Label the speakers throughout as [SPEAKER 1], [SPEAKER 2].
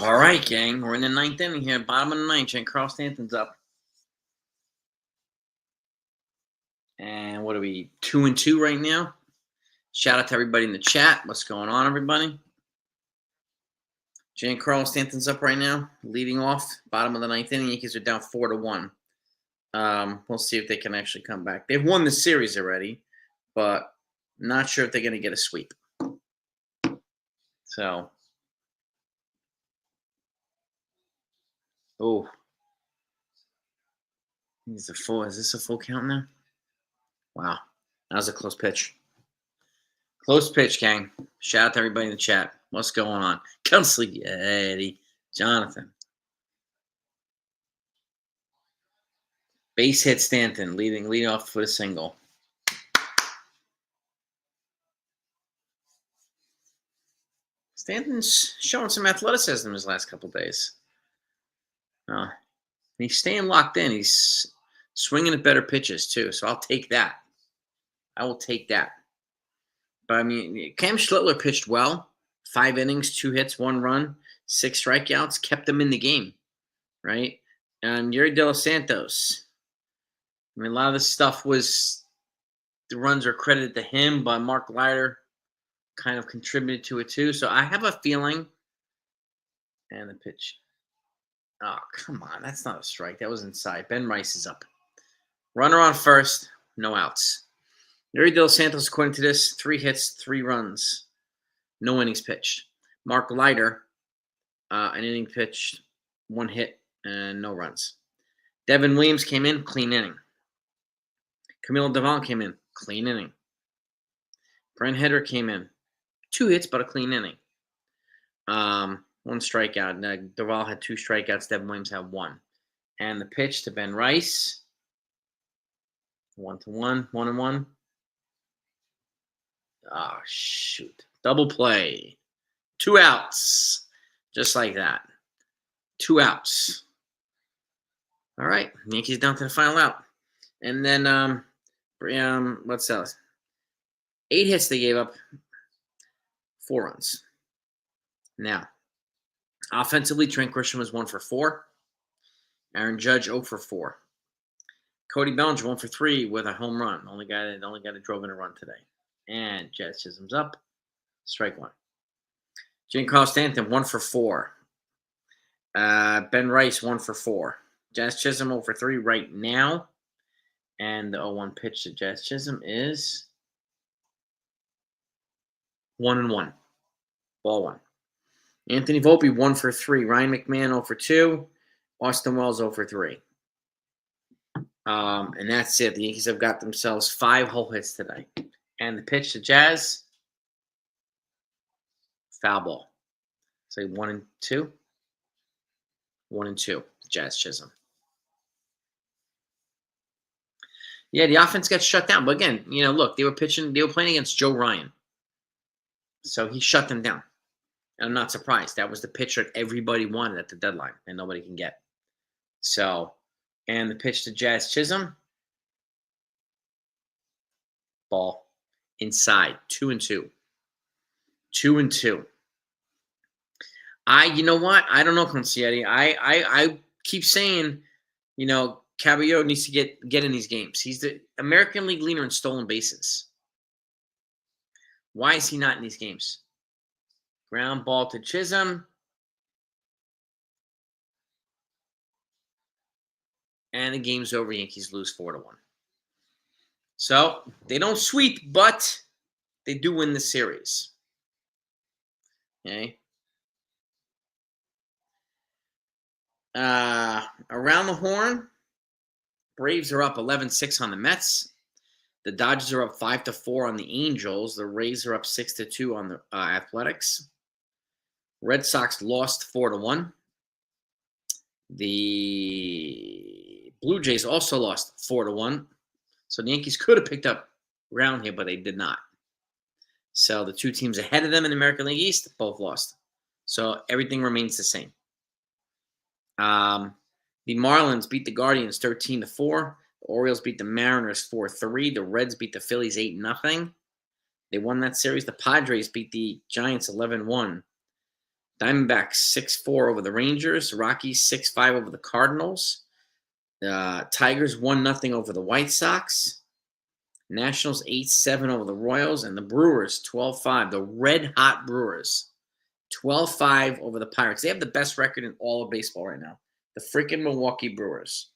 [SPEAKER 1] All right, gang. We're in the ninth inning here. Bottom of the ninth. Carl Stanton's up. And what are we? 2-2 right now. Shout out to everybody in the chat. What's going on, everybody? Carl Stanton's up right now, leading off. Bottom of the ninth inning. Yankees are down 4-1. We'll see if they can actually come back. They've won the series already, but not sure if they're going to get a sweep. So, is this a full count now? Wow, that was a close pitch. Close pitch, gang. Shout out to everybody in the chat. What's going on? Come sleep, Eddie. Jonathan. Base hit Stanton, leading off with a single. Stanton's showing some athleticism his last couple days. He's staying locked in. He's swinging at better pitches, too. So I'll take that. I will take that. But, I mean, Cam Schlittler pitched well. 5 innings, 2 hits, 1 run, 6 strikeouts. Kept him in the game, right? And Yuri De Los Santos. I mean, a lot of this stuff was – the runs are credited to him, but Mark Leiter kind of contributed to it, too. So I have a feeling – and the pitch. Oh, come on. That's not a strike. That was inside. Ben Rice is up. Runner on first. No outs. Yuri De Los Santos, according to this, 3 hits, 3 runs. No innings pitched. Mark Leiter, an inning pitched, 1 hit, and no runs. Devin Williams came in, clean inning. Camilo Doval came in, clean inning. Brent Hedrick came in, 2 hits, but a clean inning. 1 strikeout. Doval had 2 strikeouts. Devin Williams had 1. And the pitch to Ben Rice, 1-1, 1-1. Oh, shoot. Double play. 2 outs. Just like that. 2 outs. All right. Yankees down to the final out. And then, what's else? 8 hits they gave up. 4 runs. Now, offensively, Trent Grisham was 1 for 4. Aaron Judge 0 for 4. Cody Bellinger 1 for 3 with a home run. Only guy that drove in a run today. And Jazz Chisholm's up. Strike 1. Giancarlo Stanton 1 for 4. Ben Rice 1 for 4. Jazz Chisholm 0 for 3 right now. And the 0-1 pitch to Jazz Chisholm is 1-1. Ball 1. Anthony Volpe 1 for 3. Ryan McMahon 0 for 2. Austin Wells 0 for 3. And that's it. The Yankees have got themselves 5 whole hits today. And the pitch to Jazz, foul ball. Say 1-2. 1-2. Jazz Chisholm. Yeah, the offense got shut down. But again, look, they were playing against Joe Ryan. So he shut them down. And I'm not surprised. That was the pitcher that everybody wanted at the deadline and nobody can get. So, and the pitch to Jazz Chisholm. Ball. Inside. 2-2. 2-2. You know what? I don't know, Concietti. I keep saying, Caballero needs to get in these games. He's the American League leader in stolen bases. Why is he not in these games? Ground ball to Chisholm. And the game's over. Yankees lose 4-1. So they don't sweep, but they do win the series. Okay. Around the horn, Braves are up 11-6 on the Mets. The Dodgers are up 5-4 on the Angels. The Rays are up 6-2 on the Athletics. Red Sox lost 4-1. The Blue Jays also lost 4-1. So the Yankees could have picked up ground here, but they did not. So the 2 teams ahead of them in the American League East both lost. So everything remains the same. The Marlins beat the Guardians 13-4. The Orioles beat the Mariners 4-3. The Reds beat the Phillies 8-0. They won that series. The Padres beat the Giants 11-1. Diamondbacks 6-4 over the Rangers. Rockies 6-5 over the Cardinals. Tigers 1-0 over the White Sox. Nationals 8-7 over the Royals. And the Brewers 12-5. The red hot Brewers 12-5 over the Pirates. They have the best record in all of baseball right now. The freaking Milwaukee Brewers.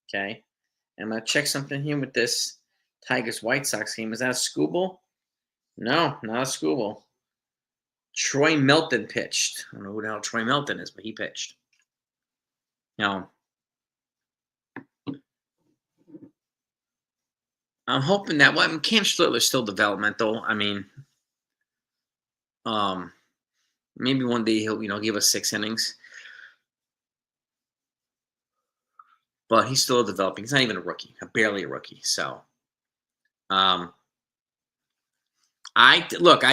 [SPEAKER 1] Okay. I'm going to check something here with this Tigers White Sox game. Is that a Scooble? No, not a Scooble. Troy Melton pitched. I don't know who the hell Troy Melton is, but he pitched. Now, I'm hoping that Cam Schlittler's still developmental. I mean, maybe one day he'll give us 6 innings, but he's still developing. He's not even a rookie, barely a rookie. So, I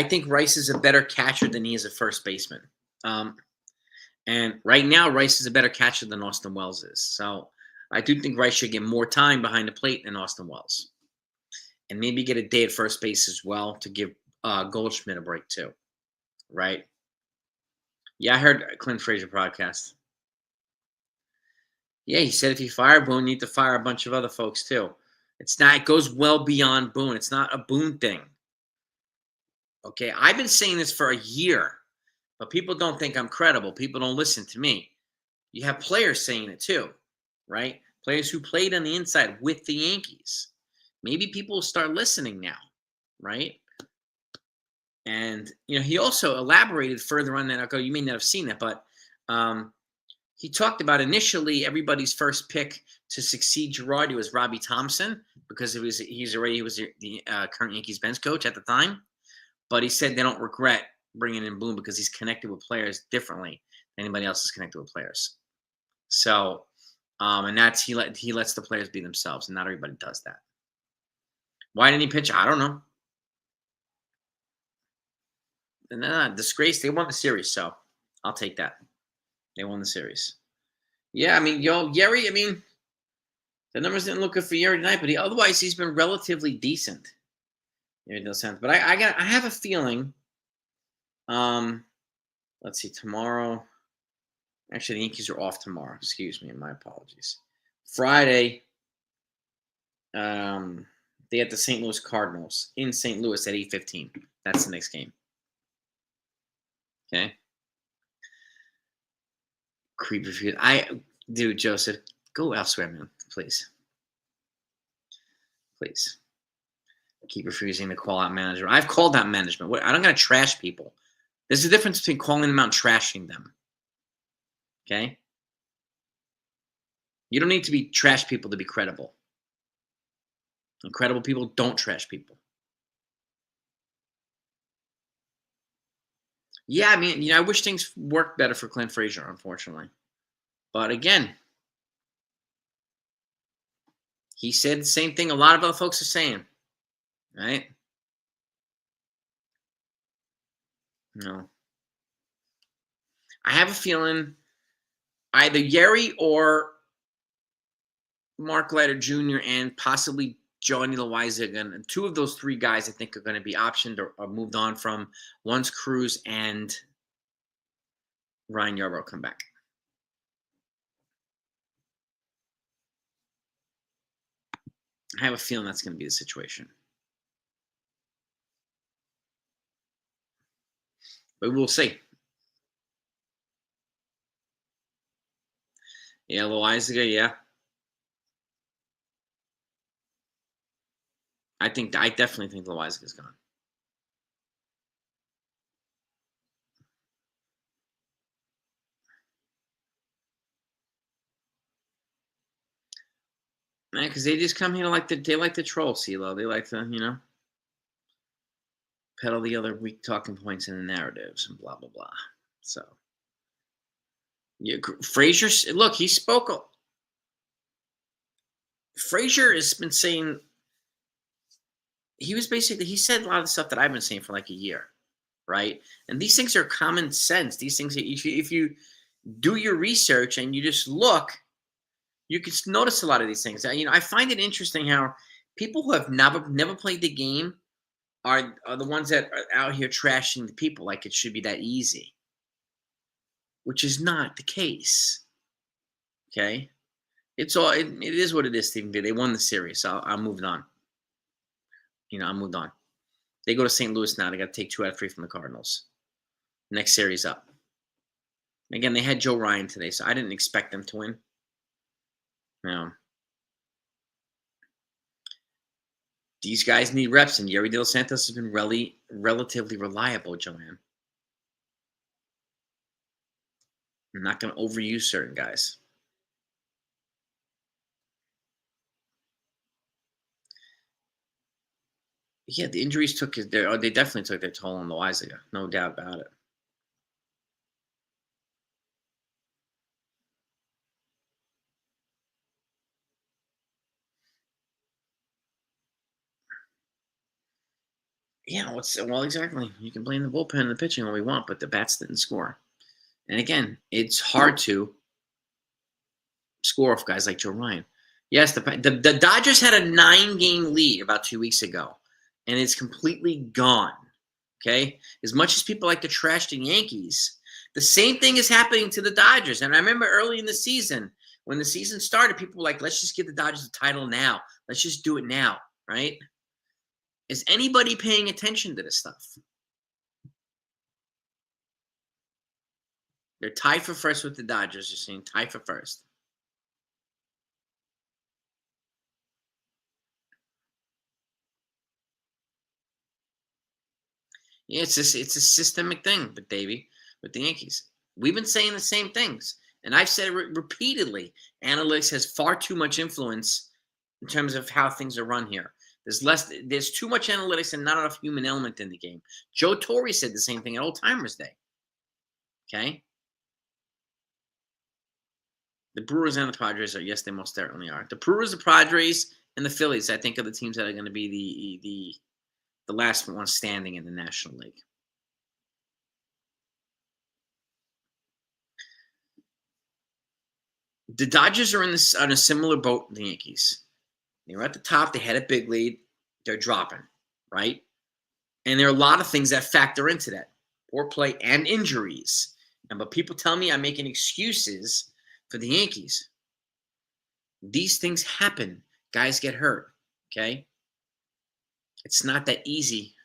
[SPEAKER 1] think Rice is a better catcher than he is a first baseman. And right now, Rice is a better catcher than Austin Wells is. So I do think Rice should get more time behind the plate than Austin Wells. And maybe get a day at first base as well to give Goldschmidt a break too. Right? Yeah, I heard Clint Frazier podcast. Yeah, he said if you fire Boone, you need to fire a bunch of other folks too. It goes well beyond Boone. It's not a Boone thing. Okay, I've been saying this for a year, but people don't think I'm credible. People don't listen to me. You have players saying it too, right? Players who played on the inside with the Yankees. Maybe people will start listening now, right? And, he also elaborated further on that. You may not have seen that, but he talked about initially everybody's first pick to succeed Girardi was Robbie Thompson because he was the current Yankees bench coach at the time. But he said they don't regret bringing in Boone because he's connected with players differently than anybody else is connected with players. So, and that's he lets the players be themselves, and not everybody does that. Why didn't he pitch? I don't know. And disgrace. They won the series, so I'll take that. They won the series. Yeah, I mean, Yeri. I mean, the numbers didn't look good for Yeri tonight, but otherwise he's been relatively decent. It does sense, but I have a feeling. Let's see. Tomorrow, actually, the Yankees are off tomorrow. Excuse me, my apologies. Friday, they have the St. Louis Cardinals in St. Louis at 8:15. That's the next game. Okay. Creepy. Dude, Joseph, go elsewhere, man. Please. Please. Keep refusing to call out management. I've called out management. I'm not going to trash people. There's a difference between calling them out and trashing them. Okay? You don't need to be trash people to be credible. And credible people don't trash people. Yeah, I mean, I wish things worked better for Clint Frazier, unfortunately. But again, he said the same thing a lot of other folks are saying. Right? No. I have a feeling either Yeri or Mark Leiter Jr. and possibly Johnny Loizaga, and 2 of those 3 guys I think are going to be optioned or moved on from once Cruz and Ryan Yarbrough come back. I have a feeling that's going to be the situation. But we'll see. Yeah, Loizaga, yeah. I definitely think Loizaga's gone. Man, because they just come here they like to troll, CeeLo. They like to, peddle the other weak talking points in the narratives and blah, blah, blah. So, yeah, Frazier, look, he spoke. Frazier has been saying, he said a lot of the stuff that I've been saying for like a year, right? And these things are common sense. These things, if you do your research and you just look, you can notice a lot of these things. I find it interesting how people who have never played the game are the ones that are out here trashing the people like it should be that easy. which is not the case. Okay, it is what it is. Stephen V. They won the series. So I moved on. I moved on. They go to St. Louis now. They got to take 2 out of 3 from the Cardinals. Next series up. Again, they had Joe Ryan today, so I didn't expect them to win. These guys need reps, and Yerry De Los Santos has been relatively reliable, Joanne. I'm not going to overuse certain guys. Yeah, the injuries they definitely took their toll on Loaizaga, no doubt about it. Yeah, exactly. You can blame the bullpen and the pitching all we want, but the bats didn't score. And again, it's hard to score off guys like Joe Ryan. Yes, the Dodgers had a 9-game lead about 2 weeks ago, and it's completely gone. Okay? As much as people like to trash the Yankees, the same thing is happening to the Dodgers. And I remember early in the season, when the season started, people were like, let's just give the Dodgers the title now. Let's just do it now, right? Is anybody paying attention to this stuff? They're tied for first with the Dodgers. You're saying tied for first. Yeah, it's a systemic thing, but Davey, with the Yankees, we've been saying the same things, and I've said it repeatedly. Analytics has far too much influence in terms of how things are run here. There's too much analytics and not enough human element in the game. Joe Torre said the same thing at Old Timers Day. Okay, the Brewers and the Padres yes, they most certainly are. The Brewers, the Padres, and the Phillies, I think, are the teams that are going to be the last one standing in the National League. The Dodgers are on a similar boat with the Yankees. They were at the top. They had a big lead. They're dropping, right? And there are a lot of things that factor into that. Poor play and injuries. But people tell me I'm making excuses for the Yankees. These things happen. Guys get hurt, okay? It's not that easy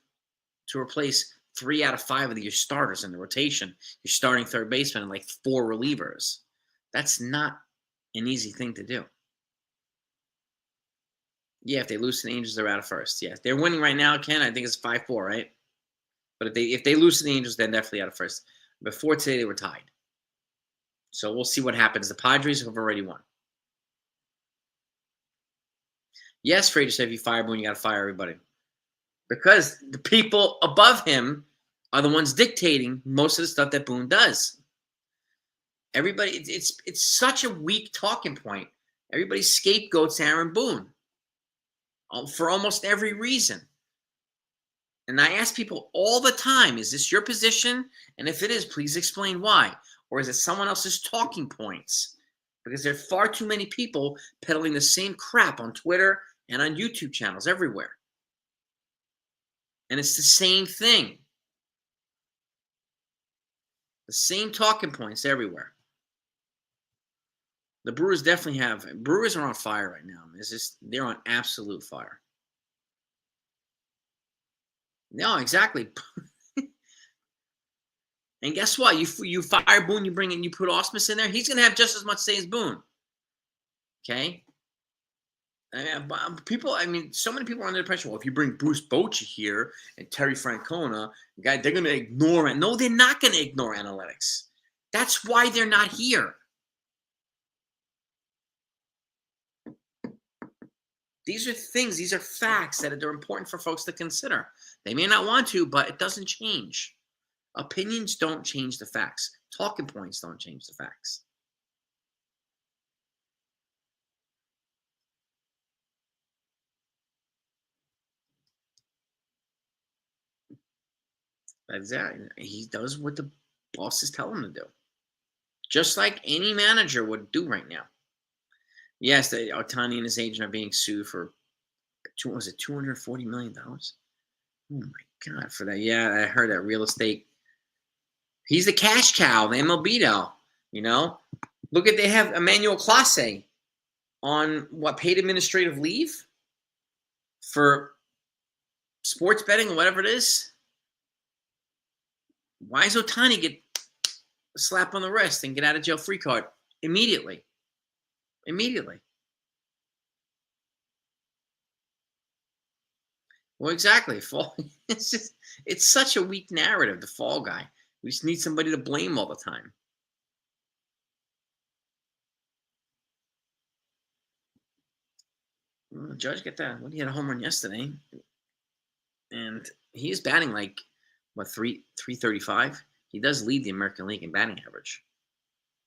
[SPEAKER 1] to replace 3 out of 5 of your starters in the rotation. You're starting third baseman and like 4 relievers. That's not an easy thing to do. Yeah, if they lose to the Angels, they're out of first. Yeah, they're winning right now, Ken. I think it's 5-4, right? But if they lose to the Angels, they're definitely out of first. Before today, they were tied. So we'll see what happens. The Padres have already won. Yes, Frazier said if you fire Boone, you got to fire everybody. Because the people above him are the ones dictating most of the stuff that Boone does. Everybody, it's such a weak talking point. Everybody scapegoats Aaron Boone for almost every reason. And I ask people all the time, is this your position? And if it is, please explain why. Or is it someone else's talking points? Because there are far too many people peddling the same crap on Twitter and on YouTube channels everywhere. And it's the same thing. The same talking points everywhere. The Brewers Brewers are on fire right now. They're on absolute fire. No, exactly. And guess what? You fire Boone, you put Ausmus in there, he's gonna have just as much say as Boone. Okay? So many people are under pressure. Well, if you bring Bruce Bochy here and Terry Francona, they're gonna ignore it. No, they're not gonna ignore analytics. That's why they're not here. These are facts that are important for folks to consider. They may not want to, but it doesn't change. Opinions don't change the facts. Talking points don't change the facts. Exactly. He does what the bosses tell him to do. Just like any manager would do right now. Yes, Ohtani and his agent are being sued for, $240 million? Oh my God, for that. Yeah, I heard that real estate He's the cash cow, the MLB now. You know, look at they have Emmanuel Clase on what paid administrative leave for sports betting or whatever it is. Why does Ohtani get a slap on the wrist and get out of jail free card immediately? Immediately. Well, exactly. It's such a weak narrative, the fall guy. We just need somebody to blame all the time. Well, the Judge get that. He had a home run yesterday, and he is batting like what 335. He does lead the American League in batting average.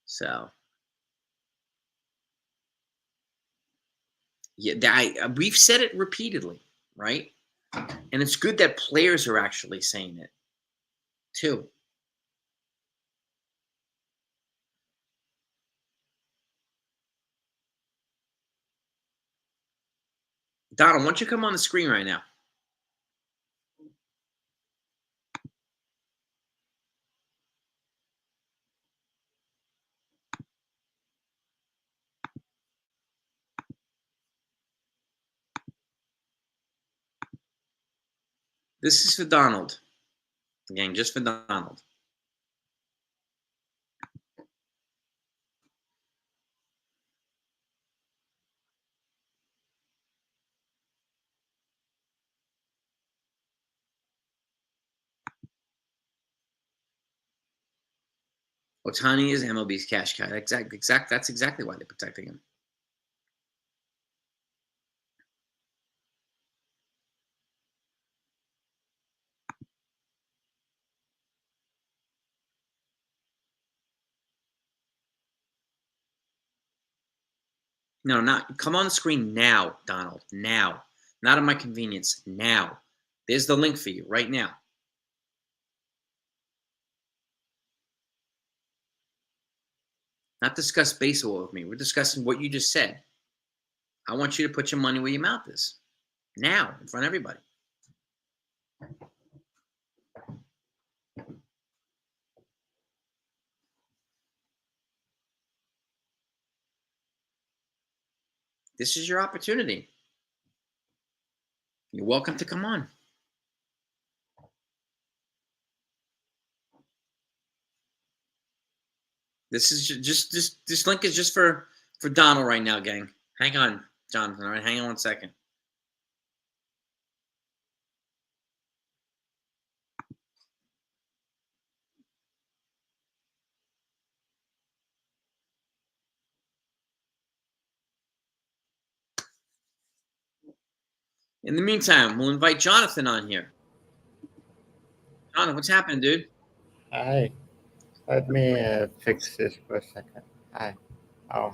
[SPEAKER 1] So yeah, we've said it repeatedly, right? And it's good that players are actually saying it too. Donald, why don't you come on the screen right now? This is for Donald. Again, just for Donald. Ohtani is MLB's cash cow. That's exactly why they're protecting him. No, not come on the screen now, Donald. Now. Not at my convenience. Now. There's the link for you right now. Not discuss baseball with me. We're discussing what you just said. I want you to put your money where your mouth is. Now, in front of everybody. This is your opportunity. You're welcome to come on. This is just this link is just for Donald right now, gang. Hang on, Jonathan. All right, hang on 1 second. In the meantime, we'll invite Jonathan on here. Jonathan, what's happening, dude?
[SPEAKER 2] Hi. Let me fix this for a second. Hi. Hi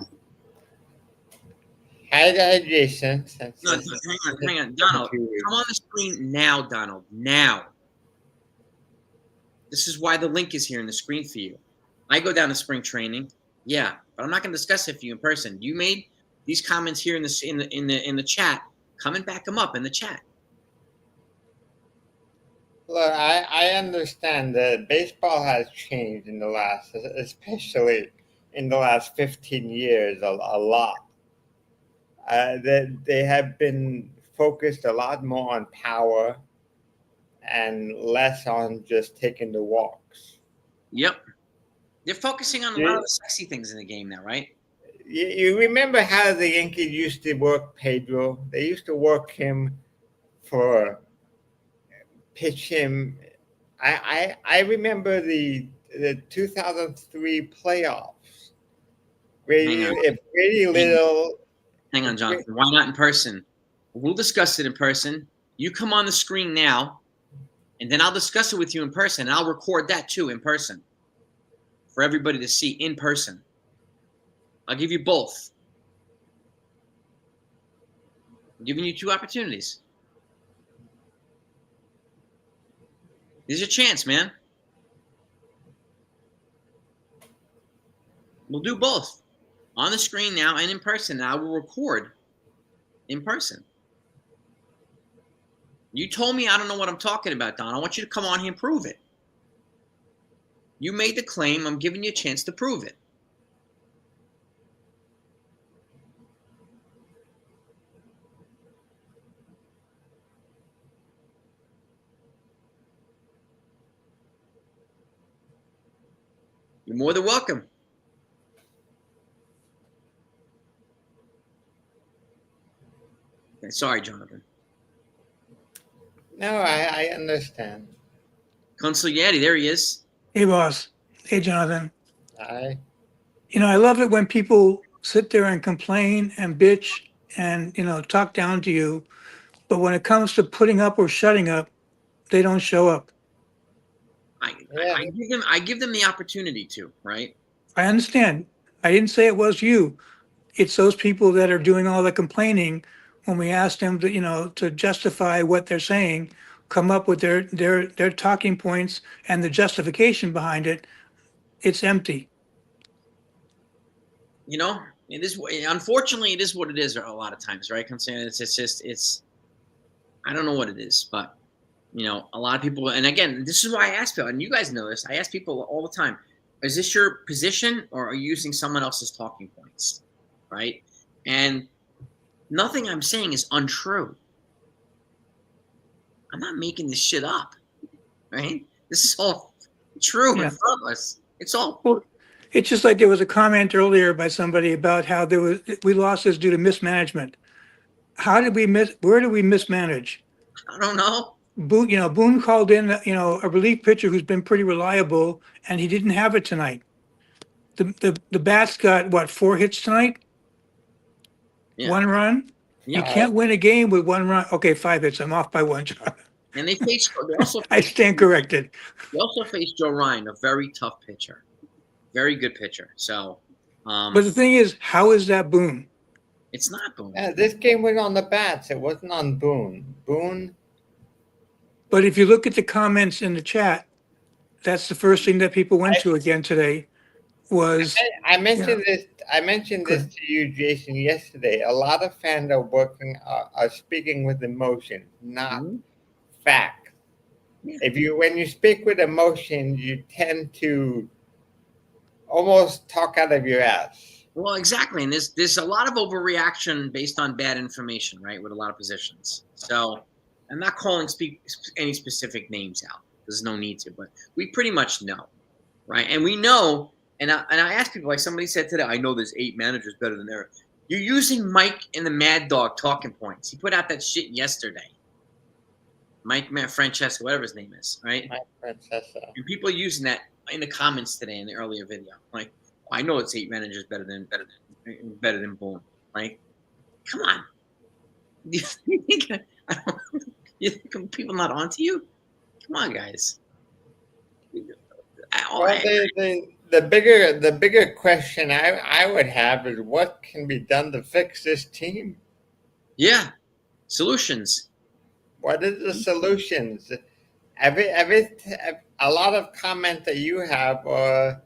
[SPEAKER 2] there, Jason.
[SPEAKER 1] No, hang on. Donald, come on the screen now, Donald. Now. This is why the link is here in the screen for you. I go down to spring training. Yeah, but I'm not going to discuss it for you in person. You made these comments here in the chat. Come and back them up in the chat.
[SPEAKER 2] Look, I understand that baseball has changed in the last, especially in the last 15 years, a lot. They have been focused a lot more on power and less on just taking the walks.
[SPEAKER 1] Yep. They're focusing on a lot of the sexy things in the game now, right?
[SPEAKER 2] You remember how the Yankees used to work Pedro? They used to work him for pitch him. I remember the 2003 playoffs where if Brady Little.
[SPEAKER 1] Hang on, Jonathan. Why not in person? We'll discuss it in person. You come on the screen now, and then I'll discuss it with you in person. And I'll record that too in person for everybody to see in person. I'll give you both. I'm giving you two opportunities. There's your chance, man. We'll do both on the screen now and in person. And I will record in person. You told me I don't know what I'm talking about, Don. I want you to come on here and prove it. You made the claim. I'm giving you a chance to prove it. You're more than welcome. Okay, sorry, Jonathan.
[SPEAKER 2] No, I understand.
[SPEAKER 1] Consigliere, there he is.
[SPEAKER 3] Hey, boss. Hey, Jonathan.
[SPEAKER 2] I
[SPEAKER 3] I love it when people sit there and complain and bitch and, talk down to you. But when it comes to putting up or shutting up, they don't show up.
[SPEAKER 2] yeah.
[SPEAKER 1] I give them the opportunity to, right?
[SPEAKER 3] I understand. I didn't say it was you. It's those people that are doing all the complaining when we ask them to, to justify what they're saying, come up with their talking points and the justification behind it. It's empty.
[SPEAKER 1] You know, it is. Unfortunately, it is what it is a lot of times, right? It's. I don't know what it is, but a lot of people. And again, this is why I ask people, and you guys know this. I ask people all the time: is this your position, or are you using someone else's talking points, right? And nothing I'm saying is untrue. I'm not making this shit up, right? This is all true in front of us. It's all.
[SPEAKER 3] Well, it's just like there was a comment earlier by somebody about how we lost this due to mismanagement. How did where did we mismanage?
[SPEAKER 1] I don't know.
[SPEAKER 3] Boone called in, a relief pitcher who's been pretty reliable, and he didn't have it tonight. The bats got what, 4 hits tonight?
[SPEAKER 1] Yeah.
[SPEAKER 3] 1 run?
[SPEAKER 1] Yeah.
[SPEAKER 3] You can't win a game with 1 run. Okay, 5 hits. I'm off by 1.
[SPEAKER 1] And they also
[SPEAKER 3] I stand corrected.
[SPEAKER 1] They also faced Joe Ryan, a very tough pitcher, very good pitcher. So,
[SPEAKER 3] But the thing is, how is that Boone?
[SPEAKER 1] it's not Boone.
[SPEAKER 2] Yeah, this game was on the bats. It wasn't on Boone. Boone.
[SPEAKER 3] But if you look at the comments in the chat, that's the first thing that people went to again today was.
[SPEAKER 2] I mentioned this. I mentioned this
[SPEAKER 3] Good.
[SPEAKER 2] to you, Jason, yesterday. A lot of fans are speaking with emotion, not fact.
[SPEAKER 1] Yeah.
[SPEAKER 2] When you speak with emotion, you tend to almost talk out of your ass.
[SPEAKER 1] Well, exactly. And there's a lot of overreaction based on bad information, right, with a lot of positions. So I'm not calling any specific names out. There's no need to, but we pretty much know, right? And we know, and I ask people, like somebody said today, I know there's 8 managers better than there. You're using Mike and the Mad Dog talking points. He put out that shit yesterday. Mike Francesco, whatever his name is, right?
[SPEAKER 2] Mike Francesco.
[SPEAKER 1] And people are using that in the comments today in the earlier video. Like, I know it's 8 managers better than Boone. Like, come on. You think people not onto you? Come on, guys.
[SPEAKER 2] The bigger question I would have is what can be done to fix this team?
[SPEAKER 1] Yeah, solutions.
[SPEAKER 2] What is the solutions? A lot of comments that you have are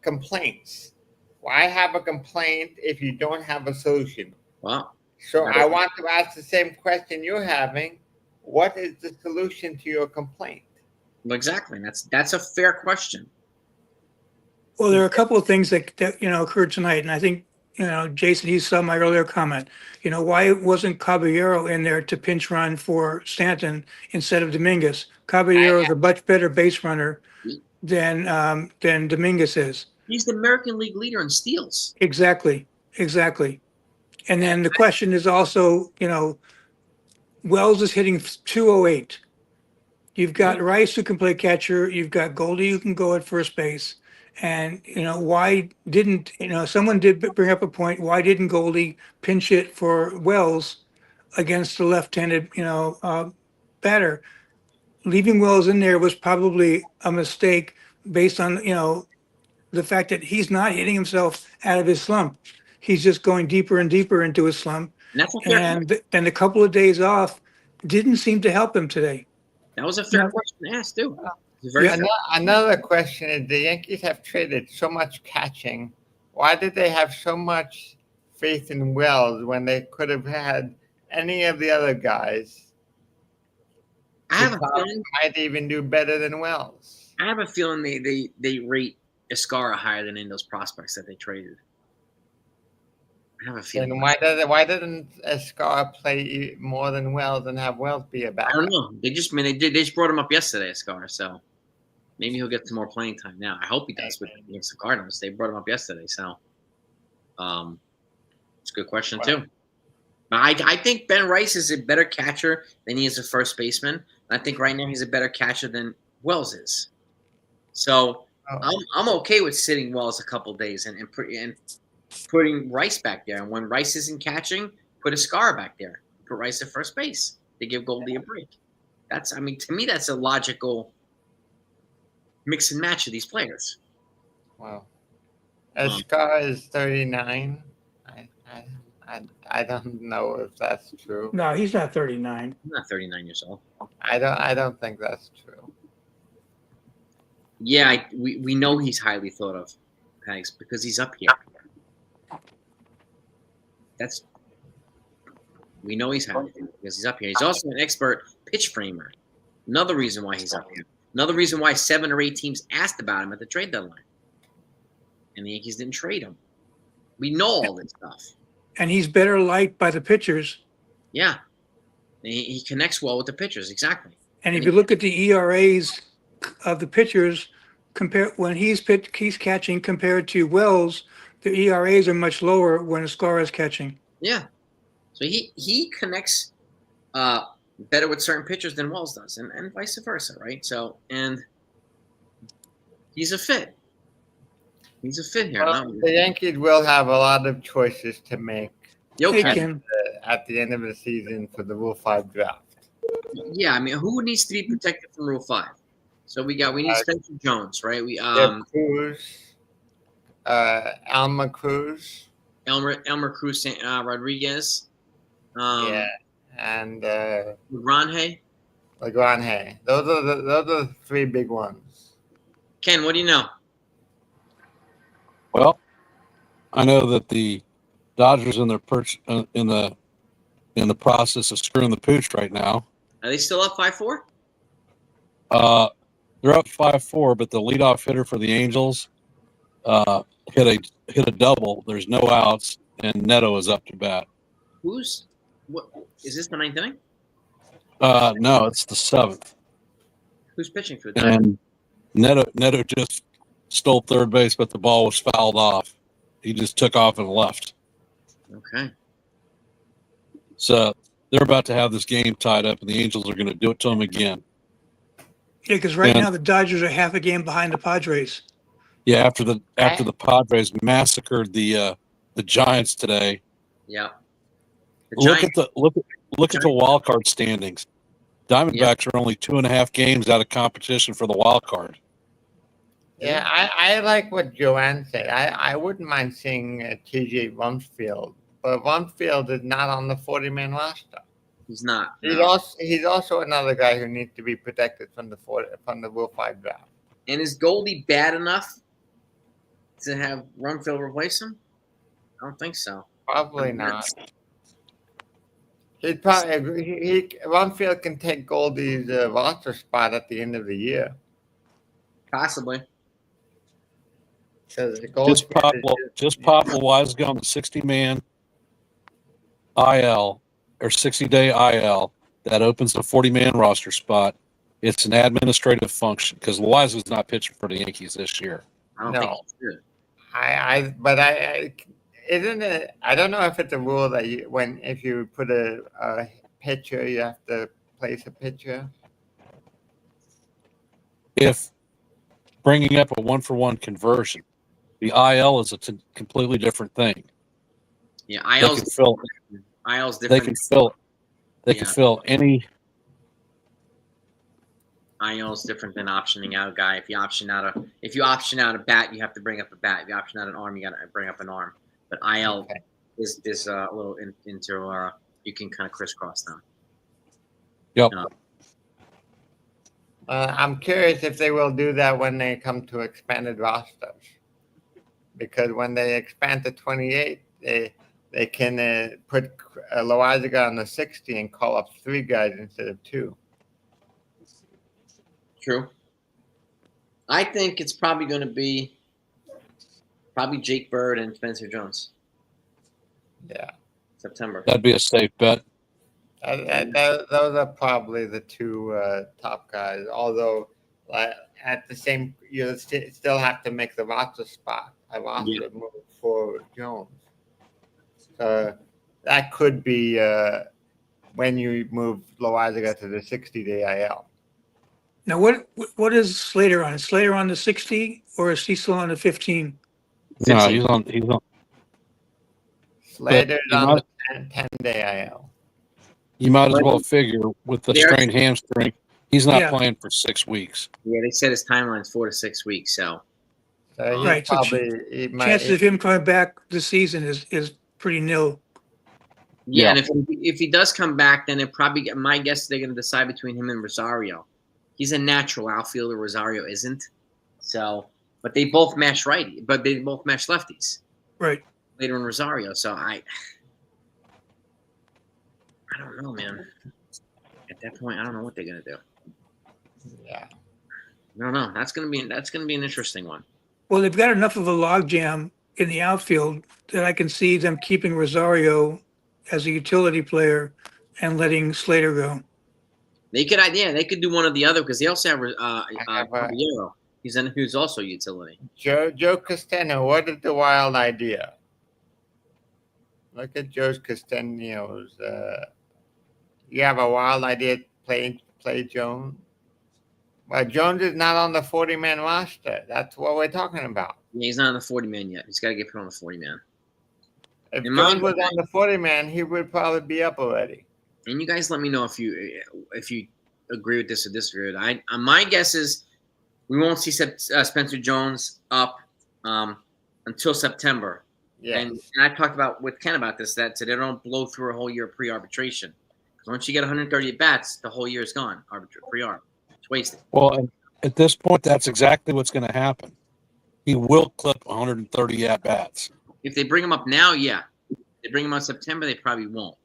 [SPEAKER 2] complaints. Why have a complaint if you don't have a solution?
[SPEAKER 1] Well,
[SPEAKER 2] so I want to ask the same question you're having. What is the solution to your complaint?
[SPEAKER 1] Well, exactly. That's a fair question.
[SPEAKER 3] Well, there are a couple of things that occurred tonight, and I think Jason, you saw my earlier comment. Why wasn't Caballero in there to pinch run for Stanton instead of Dominguez? Caballero is a much better base runner than Dominguez is.
[SPEAKER 1] He's the American League leader in steals.
[SPEAKER 3] Exactly. And then the question is also, Wells is hitting 208. You've got Rice who can play catcher. You've got Goldie who can go at first base. And, why didn't, someone did bring up a point. Why didn't Goldie pinch hit for Wells against the left-handed, batter? Leaving Wells in there was probably a mistake based on, the fact that he's not hitting himself out of his slump. He's just going deeper and deeper into his slump. And then a couple of days off didn't seem to help him today.
[SPEAKER 1] That was a fair question to ask, too.
[SPEAKER 2] Another question is the Yankees have traded so much catching. Why did they have so much faith in Wells when they could have had any of the other guys?
[SPEAKER 1] I have a feeling
[SPEAKER 2] might even do better than Wells.
[SPEAKER 1] I have a feeling they rate Escara higher than any of those prospects that they traded. I have a feeling.
[SPEAKER 2] Then why didn't Escar play more than Wells and have Wells be a
[SPEAKER 1] I
[SPEAKER 2] backup?
[SPEAKER 1] don't know. They just brought him up yesterday, Escara. So maybe he'll get some more playing time now. I hope he does against the Cardinals. They brought him up yesterday, so it's a good question too. But I think Ben Rice is a better catcher than he is a first baseman. And I think right now he's a better catcher than Wells is. So I'm okay with sitting Wells a couple days and putting Rice back there. And when Rice isn't catching, put Escara back there. Put Rice at first base to give Goldie a break. To me, that's a logical mix and match of these players.
[SPEAKER 2] Wow. Escar is 39. I don't know if that's true.
[SPEAKER 3] No, he's not 39.
[SPEAKER 1] I'm not 39 years old.
[SPEAKER 2] I don't think that's true.
[SPEAKER 1] Yeah, we know he's highly thought of, Hags, because he's up here. We know he's highly thought of because he's up here. He's also an expert pitch framer. Another reason why he's up here. Another reason why 7 or 8 teams asked about him at the trade deadline, and the Yankees didn't trade him. We know all this stuff.
[SPEAKER 3] And he's better liked by the pitchers.
[SPEAKER 1] Yeah, he connects well with the pitchers. Exactly.
[SPEAKER 3] And if you look at the ERAs of the pitchers, when he's catching compared to Wells, the ERAs are much lower when Escara is catching.
[SPEAKER 1] Yeah, so he connects better with certain pitchers than Wells does, and vice versa, right? So, and he's a fit. He's a fit here.
[SPEAKER 2] Well, the Yankees will have a lot of choices to make at the end of the season for the Rule 5 draft.
[SPEAKER 1] Yeah, I mean, who needs to be protected from Rule 5? So we need Spencer Jones, right? We
[SPEAKER 2] Cruz, Elmer Cruz,
[SPEAKER 1] Rodriguez,
[SPEAKER 2] and
[SPEAKER 1] Legrange.
[SPEAKER 2] Those are the 3 big ones.
[SPEAKER 1] Ken, what do you know?
[SPEAKER 4] Well, I know that the Dodgers in the process of screwing the pooch right now.
[SPEAKER 1] Are they still up 5-4?
[SPEAKER 4] They're up 5-4, but the leadoff hitter for the Angels hit a double. There's no outs, and Neto is up to bat.
[SPEAKER 1] What is this, the 9th inning?
[SPEAKER 4] No, it's the 7th.
[SPEAKER 1] Who's pitching for the Dodgers?
[SPEAKER 4] And Neto just stole third base, but the ball was fouled off. He just took off and left.
[SPEAKER 1] Okay.
[SPEAKER 4] So they're about to have this game tied up, and the Angels are going to do it to them again.
[SPEAKER 3] Yeah, because now the Dodgers are half a game behind the Padres.
[SPEAKER 4] Yeah, after the Padres massacred the Giants today.
[SPEAKER 1] Yeah.
[SPEAKER 4] Look at the wild card standings. Diamondbacks are only 2.5 games out of competition for the wild card.
[SPEAKER 2] Yeah, I like what Joanne said. I wouldn't mind seeing TJ Rumsfeld, but Rumsfeld is not on the 40-man roster.
[SPEAKER 1] He's not.
[SPEAKER 2] He's also another guy who needs to be protected from the Rule 5 draft.
[SPEAKER 1] And is Goldie bad enough to have Rumfield replace him? I don't think so.
[SPEAKER 2] Probably not. Rumfield can take Goldie's roster spot at the end of the year.
[SPEAKER 1] Possibly.
[SPEAKER 4] Just pop Wise on the 60-man IL or 60-day IL that opens the 40-man roster spot. It's an administrative function because Wise was not pitching for the Yankees this year.
[SPEAKER 1] I don't think it's good.
[SPEAKER 2] Isn't it? I don't know if it's a rule that if you put a pitcher, you have to place a pitcher.
[SPEAKER 4] If bringing up a 1-for-1 conversion, the IL is a completely different thing.
[SPEAKER 1] Yeah, IL's different.
[SPEAKER 4] They can fill any.
[SPEAKER 1] IL's different than optioning out a guy. If you option out a bat, you have to bring up a bat. If you option out an arm, you got to bring up an arm. But IL is a little you can kind of crisscross them.
[SPEAKER 4] Yep.
[SPEAKER 2] I'm curious if they will do that when they come to expanded rosters, because when they expand to 28, they can put Loizaga on the 60 and call up 3 guys instead of 2.
[SPEAKER 1] True. I think it's probably going to be Jake Bird and Spencer Jones.
[SPEAKER 2] Yeah.
[SPEAKER 1] September.
[SPEAKER 4] That'd be a safe bet.
[SPEAKER 2] Those are probably the two top guys. Although, like, at the same, you still have to make the roster move for Jones. So that could be when you move Loizaga to the 60-day IL.
[SPEAKER 3] Now, what is Slater on? Is Slater on the 60 or is he still on the 15?
[SPEAKER 4] No,
[SPEAKER 1] 15.
[SPEAKER 4] he's on. He's on.
[SPEAKER 2] Slater's
[SPEAKER 4] you
[SPEAKER 2] on
[SPEAKER 4] might-
[SPEAKER 2] the 10-day IL.
[SPEAKER 4] You might as well figure with the
[SPEAKER 1] They're-
[SPEAKER 4] strained hamstring, he's not
[SPEAKER 3] Yeah.
[SPEAKER 4] playing for 6 weeks.
[SPEAKER 1] Yeah, they said his timeline is 4 to 6 weeks. So
[SPEAKER 2] So he's
[SPEAKER 3] Right, so
[SPEAKER 2] probably he might,
[SPEAKER 3] Chances of him coming back this season is pretty nil.
[SPEAKER 1] yeah,
[SPEAKER 4] Yeah.
[SPEAKER 1] and if he does come back, then it probably my guess is they're going to decide between him and Rosario. He's a natural outfielder. Rosario isn't. So, but they both match righty, but they both match lefties.
[SPEAKER 3] Right.
[SPEAKER 1] Later in Rosario, so I don't know, man. At that point, I don't know what they're going to do.
[SPEAKER 2] yeah.
[SPEAKER 1] I don't know. That's gonna be an interesting one.
[SPEAKER 3] Well, they've got enough of a logjam in the outfield that I can see them keeping Rosario as a utility player and letting Slater go.
[SPEAKER 1] They could do one or the other because they also have
[SPEAKER 2] have,
[SPEAKER 1] Caballero. Who's also utility.
[SPEAKER 2] Joe Castano, what is the wild idea? Look at Joe Castano's. You have a wild idea to play Jones? Well, Jones is not on the 40-man roster. That's what we're talking about.
[SPEAKER 1] Yeah, he's not on the 40-man yet. He's got to get put on the 40-man.
[SPEAKER 2] If
[SPEAKER 1] In
[SPEAKER 2] Jones
[SPEAKER 1] my-
[SPEAKER 2] was on the 40-man, he would probably be up already.
[SPEAKER 1] And you guys let me know if you agree with this or disagree with it. My guess is we won't see Spencer Jones up until September.
[SPEAKER 2] Yeah.
[SPEAKER 1] And I talked with Ken about this, that so they don't blow through a whole year of pre-arbitration. Because once you get 130 at bats, the whole year is gone. Pre-arb. It's wasted.
[SPEAKER 4] Well, at this point, that's exactly what's going to happen. He will clip 130 at bats.
[SPEAKER 1] If they bring him up now, yeah. If they bring him up September, they probably won't.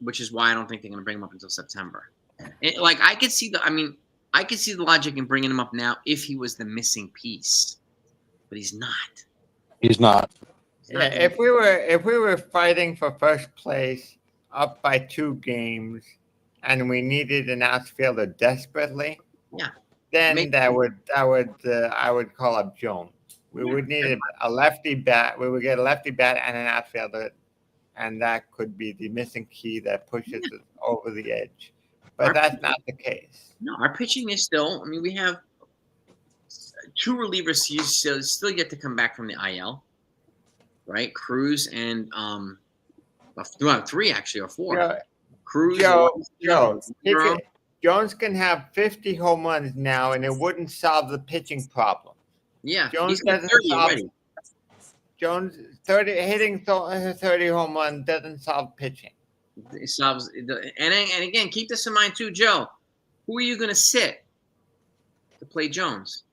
[SPEAKER 1] Which is why I don't think they're going to bring him up until September. I could see the logic in bringing him up now if he was the missing piece, but he's not.
[SPEAKER 4] He's not.
[SPEAKER 2] Yeah, if we were fighting for first place, up by 2 games, and we needed an outfielder desperately,
[SPEAKER 1] Yeah.
[SPEAKER 2] then I would call up Jones. We would need a lefty bat. We would get a lefty bat and an outfielder, and that could be the missing key that pushes it over the edge. But that's not the case.
[SPEAKER 1] No, our pitching is still. I mean, we have 2 relievers still yet to come back from the IL, right? Cruz and 3 actually or 4. Cruz.
[SPEAKER 2] Jones can have 50 home runs now, and it wouldn't solve the pitching problem.
[SPEAKER 1] Yeah,
[SPEAKER 2] Jones
[SPEAKER 1] he's got
[SPEAKER 2] doesn't
[SPEAKER 1] 30
[SPEAKER 2] solve.
[SPEAKER 1] already.
[SPEAKER 2] Jones hitting 30 home runs doesn't solve pitching.
[SPEAKER 1] It solves. And again, keep this in mind too, Joe. Who are you going to sit to play Jones?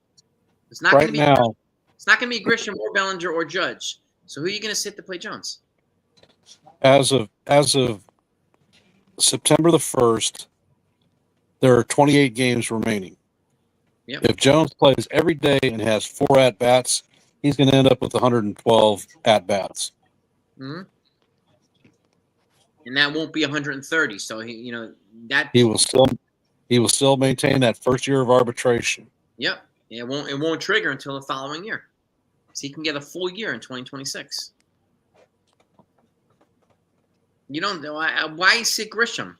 [SPEAKER 1] It's not going to be.
[SPEAKER 4] Now,
[SPEAKER 1] It's not going to be Grisham or Bellinger or Judge. So who are you going to sit to play Jones?
[SPEAKER 4] as of September the 1st, there are 28 games remaining.
[SPEAKER 1] Yep.
[SPEAKER 4] If Jones plays every day and has 4 at bats, he's going to end up with 112 at bats.
[SPEAKER 1] Mm-hmm. And that won't be 130. So he
[SPEAKER 4] will still maintain that first year of arbitration.
[SPEAKER 1] Yep. It won't trigger until the following year. So he can get a full year in 2026. You don't know why sit Grisham?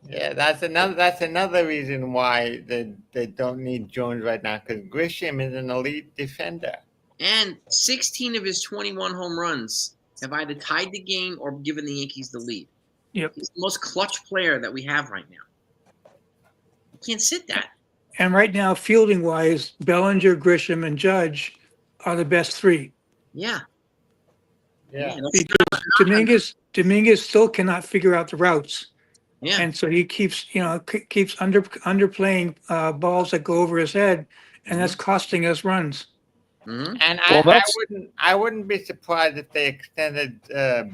[SPEAKER 2] Yeah, that's another reason why they don't need Jones right now, because Grisham is an elite defender.
[SPEAKER 1] And 16 of his 21 home runs have either tied the game or given the Yankees the lead.
[SPEAKER 3] Yep.
[SPEAKER 1] He's the most clutch player that we have right now. You can't sit that.
[SPEAKER 3] And right now, fielding wise, Bellinger, Grisham, and Judge are the best 3.
[SPEAKER 1] Yeah.
[SPEAKER 2] Yeah.
[SPEAKER 3] Because Dominguez still cannot figure out the routes.
[SPEAKER 1] Yeah.
[SPEAKER 3] And so he keeps underplaying balls that go over his head, and that's costing us runs.
[SPEAKER 1] Mm-hmm.
[SPEAKER 2] And I wouldn't be surprised if they extended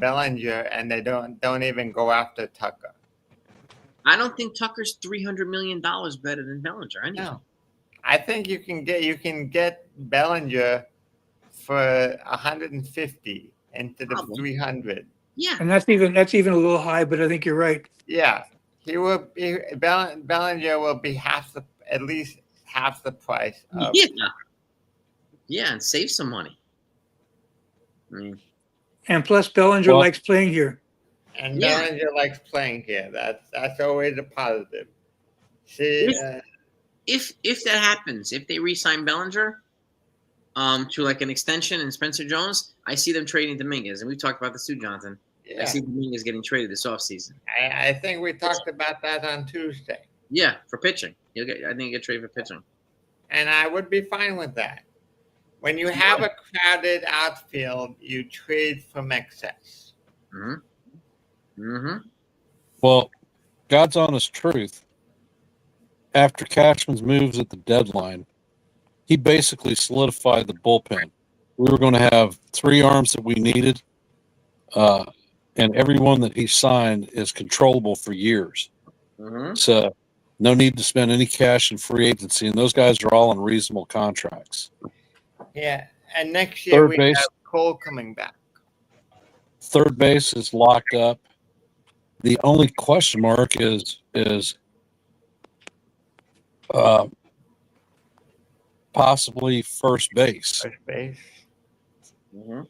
[SPEAKER 2] Bellinger and they don't even go after Tucker.
[SPEAKER 1] I don't think Tucker's $300 million better than Bellinger. Anyway.
[SPEAKER 2] No, I think you can get Bellinger for 150 instead of
[SPEAKER 1] Probably.
[SPEAKER 2] 300.
[SPEAKER 1] Yeah.
[SPEAKER 3] And that's even a little high, but I think you're right.
[SPEAKER 2] Yeah, Bellinger will be at least half the price of.
[SPEAKER 1] Yeah. Yeah, and save some money. I mean,
[SPEAKER 3] And plus, Bellinger
[SPEAKER 4] Well-
[SPEAKER 3] likes playing here.
[SPEAKER 2] And
[SPEAKER 1] Yeah.
[SPEAKER 2] Bellinger likes playing here. That's always a positive. See,
[SPEAKER 1] if that happens, if they re-sign Bellinger to like an extension and Spencer Jones, I see them trading Dominguez. And we've talked about this too, Jonathan. I
[SPEAKER 2] yeah,
[SPEAKER 1] see Dominguez getting traded this offseason.
[SPEAKER 2] I think we talked about that on Tuesday,
[SPEAKER 1] Yeah, for pitching. I think he'll get traded for pitching.
[SPEAKER 2] and I would be fine with that. When you have a crowded outfield, you trade from excess.
[SPEAKER 1] Mm-hmm. Mm-hmm.
[SPEAKER 4] Well, God's honest truth. After Cashman's moves at the deadline, he basically solidified the bullpen. We were going to have 3 arms that we needed, and everyone that he signed is controllable for years.
[SPEAKER 1] Mm-hmm.
[SPEAKER 4] So no need to spend any cash in free agency, and those guys are all on reasonable contracts.
[SPEAKER 2] Yeah, and next year
[SPEAKER 4] Third
[SPEAKER 2] we
[SPEAKER 4] base.
[SPEAKER 2] have Cole coming back.
[SPEAKER 4] Third base is locked up. The only question mark is possibly first base.
[SPEAKER 2] First base.
[SPEAKER 1] Mm-hmm.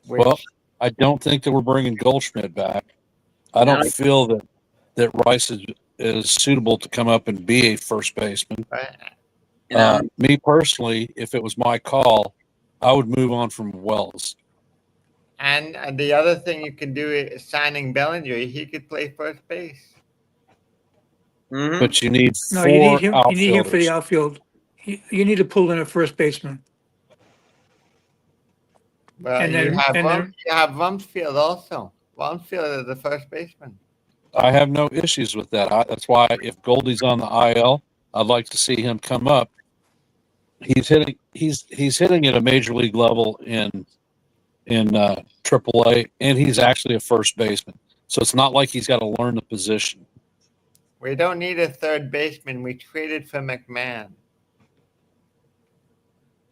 [SPEAKER 2] Which,
[SPEAKER 4] Well, I don't think that we're bringing Goldschmidt back. I don't
[SPEAKER 1] No.
[SPEAKER 4] feel that Rice is suitable to come up and be a first baseman.
[SPEAKER 1] And
[SPEAKER 4] Me personally, if it was my call, I would move on from Wells.
[SPEAKER 2] and the other thing you can do is signing Bellinger. He could play first base.
[SPEAKER 1] mm-hmm.
[SPEAKER 4] But you need
[SPEAKER 3] No,
[SPEAKER 4] 4
[SPEAKER 3] you need him. You need him for the
[SPEAKER 4] outfielders.
[SPEAKER 3] outfield. You need to pull in a first baseman.
[SPEAKER 2] Well,
[SPEAKER 3] And
[SPEAKER 2] you
[SPEAKER 3] then-
[SPEAKER 2] have
[SPEAKER 3] and then-
[SPEAKER 2] you have Rumsfeld also. Rumsfeld is the first baseman.
[SPEAKER 4] I have no issues with that. That's why if Goldie's on the IL, I'd like to see him come up. He's hitting at a major league level in AAA, and he's actually a first baseman. So it's not like he's got to learn the position.
[SPEAKER 2] We don't need a third baseman. We traded for McMahon.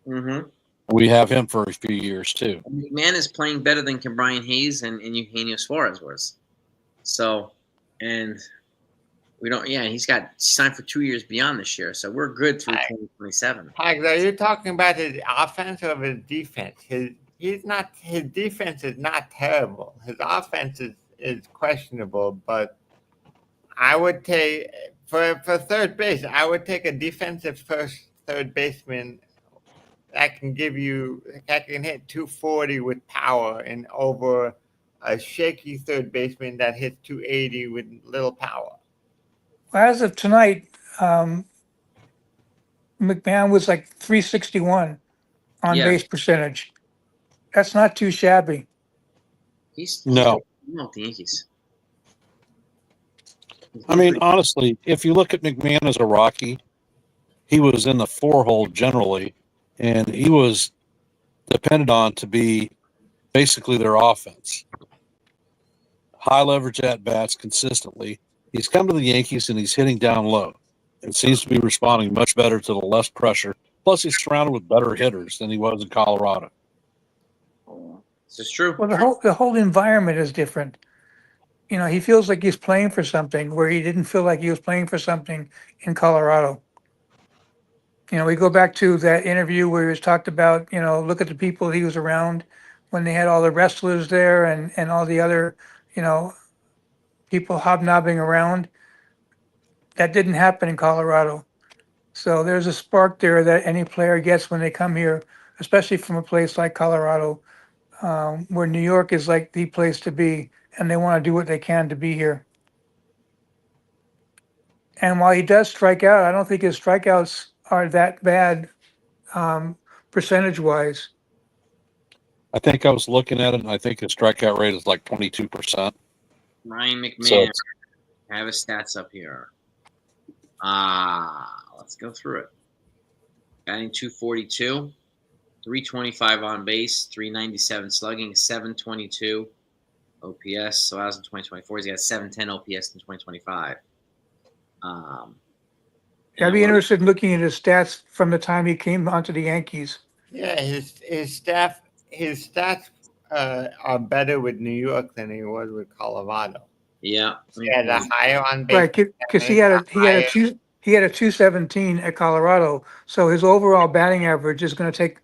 [SPEAKER 1] Mm-hmm.
[SPEAKER 4] We have him for a few years too.
[SPEAKER 1] McMahon is playing better than Brian Hayes and Eugenio Suarez was. So, and we don't. Yeah, he's got signed for 2 years beyond this year, so we're good through 2027.
[SPEAKER 2] Hags, are you talking about his offense or his defense? His defense is not terrible. His offense is questionable, but I would take for third base, I would take a defensive third baseman that can hit 240 with power and over a shaky third baseman that hits 280 with little power.
[SPEAKER 3] Well, as of tonight, McMahon was like 361 on
[SPEAKER 1] Yeah.
[SPEAKER 3] base percentage. That's not too shabby.
[SPEAKER 1] He's
[SPEAKER 4] No.
[SPEAKER 1] not the Yankees.
[SPEAKER 4] I mean, honestly, if you look at McMahon as a Rocky, he was in the 4-hole generally, and he was depended on to be basically their offense. High leverage at bats consistently. He's come to the Yankees and he's hitting down low and seems to be responding much better to the less pressure. Plus, he's surrounded with better hitters than he was in Colorado.
[SPEAKER 1] This is true.
[SPEAKER 3] Well, the whole environment is different. You know, he feels like he's playing for something where he didn't feel like he was playing for something in Colorado. You know, we go back to that interview where he was talked about, you know, look at the people he was around when they had all the wrestlers there and all the other, you know, people hobnobbing around. That didn't happen in Colorado. So there's a spark there that any player gets when they come here, especially from a place like Colorado, where New York is like the place to be, and they want to do what they can to be here. And while he does strike out, I don't think his strikeouts are that bad percentage-wise.
[SPEAKER 4] I think I was looking at it, and I think his strikeout rate is like 22%.
[SPEAKER 1] Ryan McMahon.
[SPEAKER 4] So
[SPEAKER 1] I have his stats up here. Let's go through it. Batting 242, 325 on base, 397 slugging, 722, OPS. So that was in 2024. He's got 710 OPS in 2025.
[SPEAKER 3] I'd be interested in looking at his stats from the time he came onto the Yankees.
[SPEAKER 2] Yeah, his stats are better with New York than he was with Colorado.
[SPEAKER 1] Yeah.
[SPEAKER 2] He had a higher on base.
[SPEAKER 3] Right, because he had a 217 at Colorado, so his overall batting average is going to take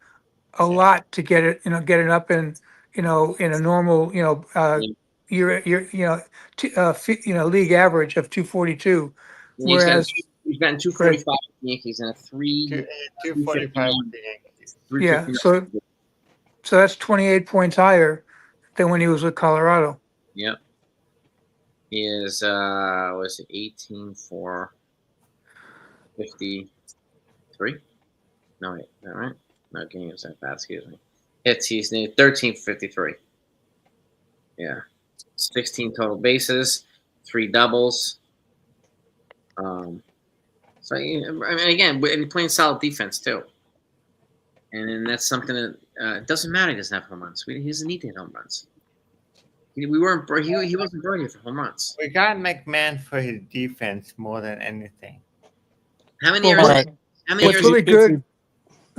[SPEAKER 3] a lot to get it, get it up in, in a normal, league average of 242.
[SPEAKER 1] And
[SPEAKER 3] Whereas,
[SPEAKER 1] he's gotten 245 with the Yankees and a
[SPEAKER 2] 245 with the Yankees.
[SPEAKER 1] 359.
[SPEAKER 3] so that's 28 points higher than when he was with Colorado.
[SPEAKER 1] Yep. He is was it 18 for 53? No, wait, is that right? No, games that bad, excuse me. Hits, he's 13 for 53. Yeah. 16 total bases, 3 doubles. So I mean, again, and he's playing solid defense too. And then that's something that it doesn't matter. He doesn't have home runs. He doesn't need to hit home runs. He wasn't brought here for home runs.
[SPEAKER 2] We got McMahon for his defense more than anything.
[SPEAKER 1] How many
[SPEAKER 3] Well,
[SPEAKER 1] years? How many
[SPEAKER 3] what's
[SPEAKER 1] years?
[SPEAKER 3] really good,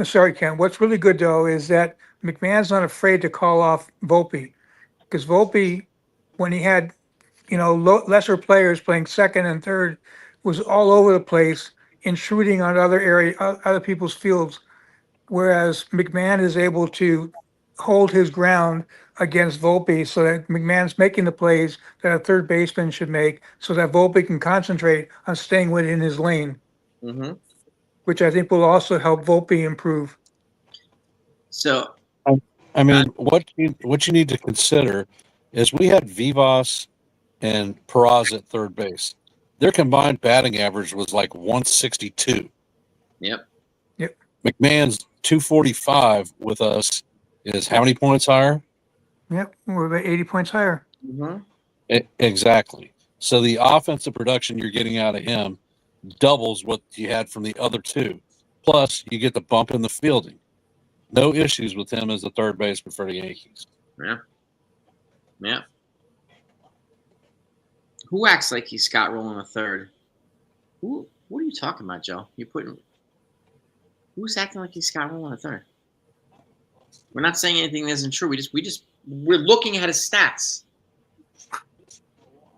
[SPEAKER 3] sorry, Ken, what's really good though is that McMahon's not afraid to call off Volpe, because Volpe, when he had, lesser players playing second and third, was all over the place, intruding on other people's fields. Whereas McMahon is able to hold his ground against Volpe, so that McMahon's making the plays that a third baseman should make, so that Volpe can concentrate on staying within his lane,
[SPEAKER 1] Mm-hmm.
[SPEAKER 3] which I think will also help Volpe improve.
[SPEAKER 1] So,
[SPEAKER 4] I mean, what you need to consider is we had Vivas and Peraza at third base. Their combined batting average was like 162.
[SPEAKER 1] yep.
[SPEAKER 4] McMahon's 245 with us is how many points higher?
[SPEAKER 3] Yep, we're about 80 points higher.
[SPEAKER 1] Mm-hmm.
[SPEAKER 4] Exactly. So the offensive production you're getting out of him doubles what you had from the other two. Plus, you get the bump in the fielding. No issues with him as a third baseman for the Yankees.
[SPEAKER 1] Yeah. Yeah. Who acts like he's Scott Rowland a third? What are you talking about, Joe? Who's acting like he's Scott Rowland a third? We're not saying anything that isn't true. We're looking at his stats.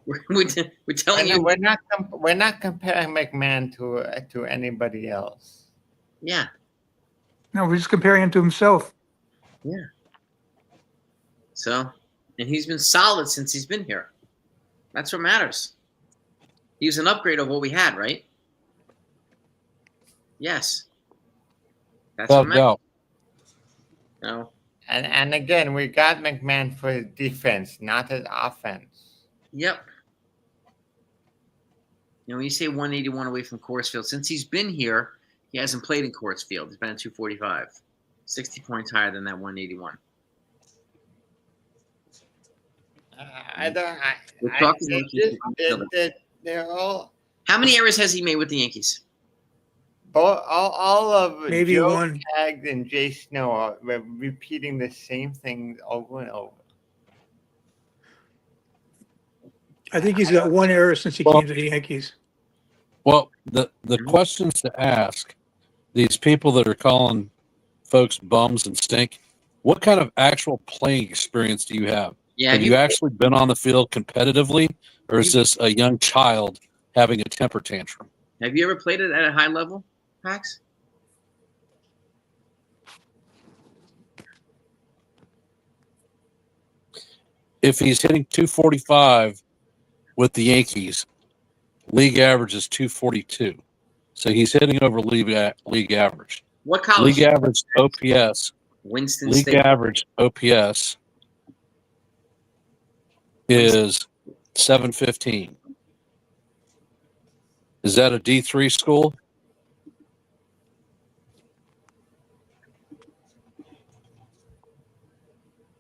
[SPEAKER 1] We're telling you.
[SPEAKER 2] We're not comparing McMahon to anybody else.
[SPEAKER 1] Yeah.
[SPEAKER 3] No, we're just comparing him to himself.
[SPEAKER 1] Yeah. So, and he's been solid since he's been here. That's what matters. He was an upgrade of what we had, right? Yes. That's what matters. No.
[SPEAKER 2] And again, we got McMahon for his defense, not his offense.
[SPEAKER 1] Yep. When you say 181 away from Coors Field, since he's been here, he hasn't played in Coors Field. He's been at 245, 60 points higher than that 181.
[SPEAKER 2] They're all.
[SPEAKER 1] How many errors has he made with the Yankees?
[SPEAKER 2] All of
[SPEAKER 3] Maybe
[SPEAKER 2] Joe
[SPEAKER 3] one.
[SPEAKER 2] Tagged and Jay Snow are repeating the same thing over and over.
[SPEAKER 3] I think he's got one error since he came to the Yankees.
[SPEAKER 4] Well, the questions to ask these people that are calling folks bums and stink, what kind of actual playing experience do you have?
[SPEAKER 1] Yeah,
[SPEAKER 4] have you actually been on the field competitively, or is this a young child having a temper tantrum?
[SPEAKER 1] Have you ever played it at a high level, Pax?
[SPEAKER 4] If he's hitting 245 with the Yankees, league average is 242. So he's hitting over league average.
[SPEAKER 1] What college?
[SPEAKER 4] League average OPS.
[SPEAKER 1] Winston
[SPEAKER 4] League
[SPEAKER 1] State.
[SPEAKER 4] average OPS is 715. Is that a D3 school?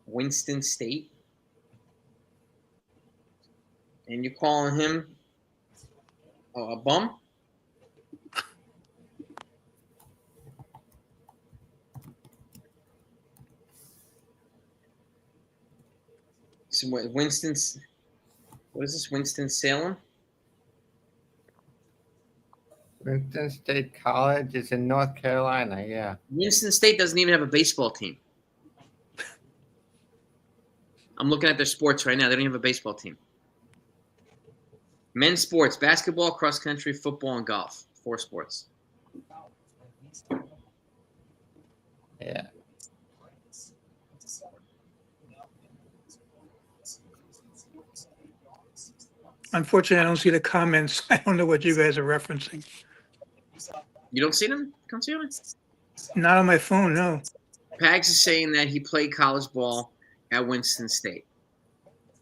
[SPEAKER 1] Winston State. And you're calling him a bum? So Winston's. What is this? Winston-Salem?
[SPEAKER 2] Winston State College is in North Carolina. Yeah.
[SPEAKER 1] Winston State doesn't even have a baseball team. I'm looking at their sports right now. They don't even have a baseball team. Men's sports: basketball, cross country, football, and golf. 4 sports.
[SPEAKER 2] Yeah.
[SPEAKER 3] Unfortunately, I don't see the comments. I don't know what you guys are referencing.
[SPEAKER 1] You don't see them? Come see them?
[SPEAKER 3] Not on my phone, no.
[SPEAKER 1] Pags is saying that he played college ball at Winston State.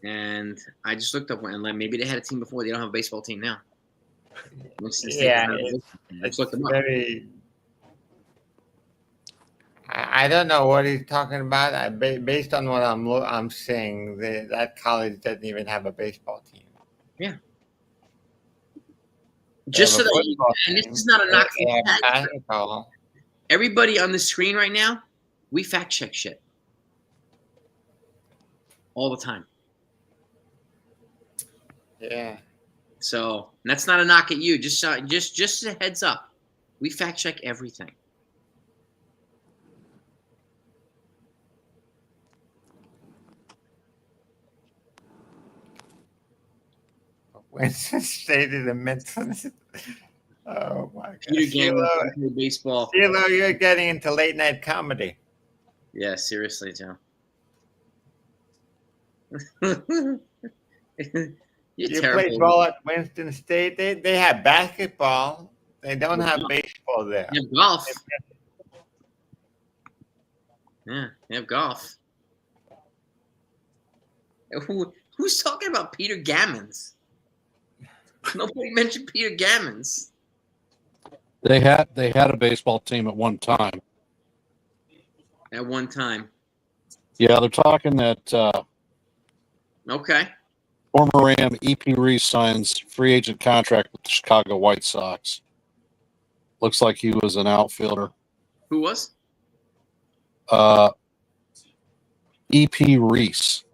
[SPEAKER 1] And I just looked up and maybe they had a team before. They don't have a baseball team now. Winston State
[SPEAKER 2] Yeah,
[SPEAKER 1] doesn't have a baseball team. Let's
[SPEAKER 2] it's
[SPEAKER 1] look them up.
[SPEAKER 2] very. I don't know what he's talking about. Based on what I'm seeing, that college doesn't even have a baseball team.
[SPEAKER 1] Yeah.
[SPEAKER 2] They
[SPEAKER 1] Just so
[SPEAKER 2] have a
[SPEAKER 1] that you,
[SPEAKER 2] football
[SPEAKER 1] and this
[SPEAKER 2] team.
[SPEAKER 1] is not a knock.
[SPEAKER 2] They have basketball.
[SPEAKER 1] Everybody on the screen right now, we fact check shit all the time.
[SPEAKER 2] Yeah.
[SPEAKER 1] So that's not a knock at you. Just a heads up. We fact check everything.
[SPEAKER 2] Winston State is immense. Oh my God.
[SPEAKER 1] Peter Gammon, baseball.
[SPEAKER 2] CeeLo, you're getting into late night comedy.
[SPEAKER 1] Yeah, seriously, Joe. You're
[SPEAKER 2] You
[SPEAKER 1] terrible.
[SPEAKER 2] play ball at Winston State. They have basketball. They don't have baseball there.
[SPEAKER 1] You have golf. Yeah, you have golf. Who's talking about Peter Gammons? Nobody mentioned Peter Gammons.
[SPEAKER 4] They had a baseball team at one time.
[SPEAKER 1] At one time.
[SPEAKER 4] Yeah, they're talking that
[SPEAKER 1] Okay.
[SPEAKER 4] former Ram EP Reese signs free agent contract with the Chicago White Sox. Looks like he was an outfielder.
[SPEAKER 1] Who was?
[SPEAKER 4] EP Reese.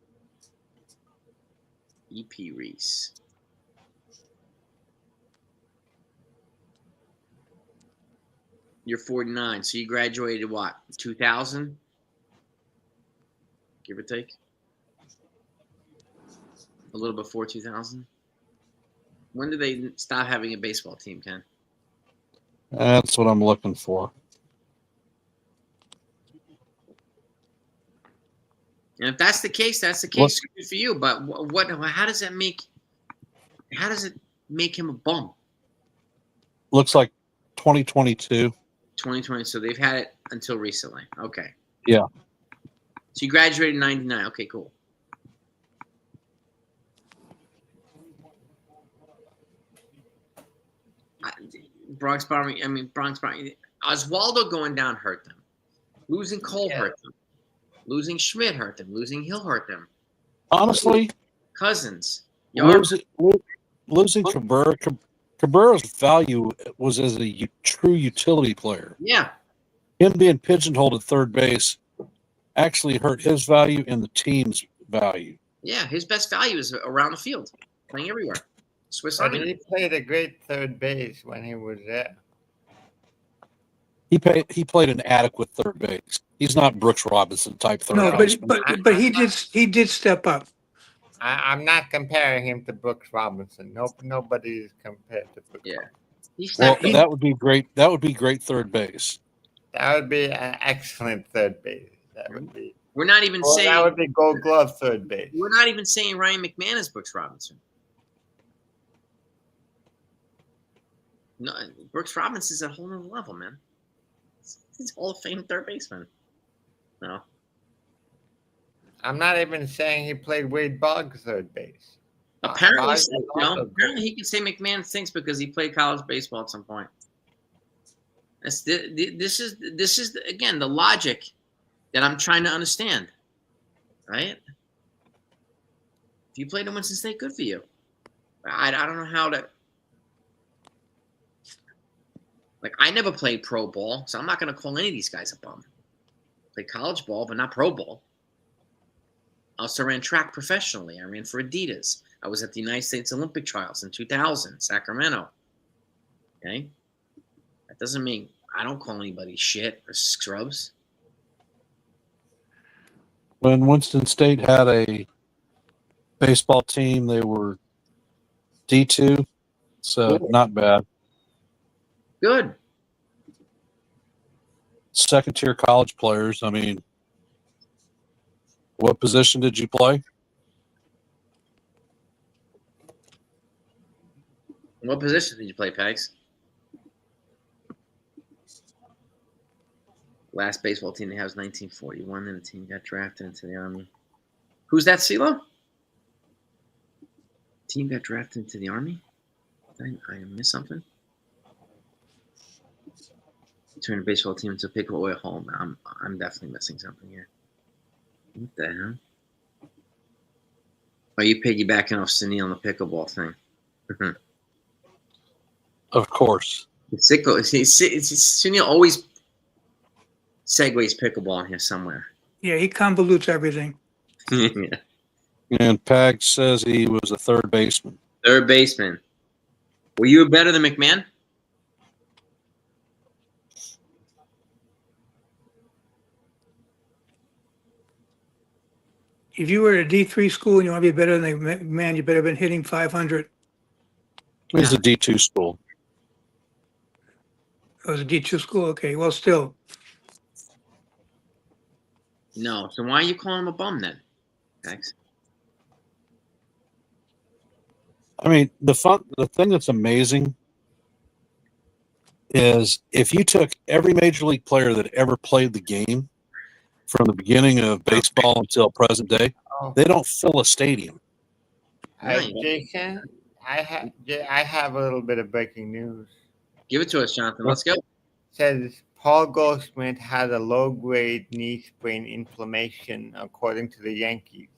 [SPEAKER 1] EP Reese. You're 49, so you graduated what? 2000? Give or take? A little before 2000? When did they stop having a baseball team, Ken?
[SPEAKER 4] That's what I'm looking for.
[SPEAKER 1] And if that's the case, that's the case. Good for you. But what? How does that make? How does it make him a bum?
[SPEAKER 4] Looks like 2022.
[SPEAKER 1] 2020. So they've had it until recently. Okay.
[SPEAKER 4] Yeah.
[SPEAKER 1] So you graduated in '99. Okay, cool. Bronx Bombing. I mean, Bronx Bombing. Oswaldo going down hurt them. Losing Cole hurt them. Losing Schmidt hurt them. Losing Hill hurt them.
[SPEAKER 4] Honestly,
[SPEAKER 1] Cousins.
[SPEAKER 4] Losing Cabrera's value was as a true utility player.
[SPEAKER 1] Yeah.
[SPEAKER 4] Him being pigeonholed at third base actually hurt his value and the team's value.
[SPEAKER 1] Yeah, his best value is around the field, playing everywhere. Swiss
[SPEAKER 2] But
[SPEAKER 1] Army.
[SPEAKER 2] he played a great third base when he was there.
[SPEAKER 4] He played an adequate third base. He's not Brooks Robinson type third
[SPEAKER 3] No,
[SPEAKER 4] base.
[SPEAKER 3] but he did step up.
[SPEAKER 2] I'm not comparing him to Brooks Robinson. Nobody is compared to Brooks.
[SPEAKER 1] Yeah.
[SPEAKER 2] Robinson.
[SPEAKER 4] That would be great. That would be great third base.
[SPEAKER 2] That would be an excellent third base. That would be.
[SPEAKER 1] We're not even saying
[SPEAKER 2] that would be Gold Glove third base.
[SPEAKER 1] We're not even saying Ryan McMahon is Brooks Robinson. No, Brooks Robinson's at a whole nother level, man. He's Hall of Fame third baseman. No.
[SPEAKER 2] I'm not even saying he played Wade Boggs third base.
[SPEAKER 1] Apparently, apparently he can say McMahon stinks because he played college baseball at some point. This is again the logic that I'm trying to understand, right? If you played in Winston State, good for you. I don't know how to. Like, I never played pro ball, so I'm not going to call any of these guys a bum. Played college ball, but not pro ball. I also ran track professionally. I ran for Adidas. I was at the United States Olympic trials in 2000, Sacramento. Okay? That doesn't mean I don't call anybody shit or scrubs.
[SPEAKER 4] When Winston State had a baseball team, they were D2, so
[SPEAKER 1] Cool.
[SPEAKER 4] not bad.
[SPEAKER 1] Good.
[SPEAKER 4] Second tier college players. I mean, what position did you play?
[SPEAKER 1] What position did you play, Pegs? Last baseball team they had was 1941, and the team got drafted into the Army. Who's that, CeeLo? Team got drafted into the Army? Did I miss something? Turned a baseball team into a pickleball. Wait, hold on. I'm definitely missing something here. What the hell? Are you piggybacking off Sunil on the pickleball thing?
[SPEAKER 4] Of course.
[SPEAKER 1] Sunil always segues pickleball in here somewhere.
[SPEAKER 3] Yeah, he convolutes everything.
[SPEAKER 1] Yeah.
[SPEAKER 4] And Pag says he was a third baseman.
[SPEAKER 1] Third baseman. Were you better than McMahon?
[SPEAKER 3] If you were at a D3 school and you want to be better than the man, you better have been hitting 500.
[SPEAKER 4] He's a D2 school.
[SPEAKER 3] It was a D2 school. Okay, well, still.
[SPEAKER 1] No. So why are you calling him a bum then? Thanks.
[SPEAKER 4] I mean, the thing that's amazing is if you took every major league player that ever played the game from the beginning of baseball until present day, they don't fill a stadium.
[SPEAKER 2] Jason, I have a little bit of breaking news.
[SPEAKER 1] Give it to us, Jonathan. Let's go.
[SPEAKER 2] Says Paul Goldschmidt had a low-grade knee sprain inflammation, according to the Yankees.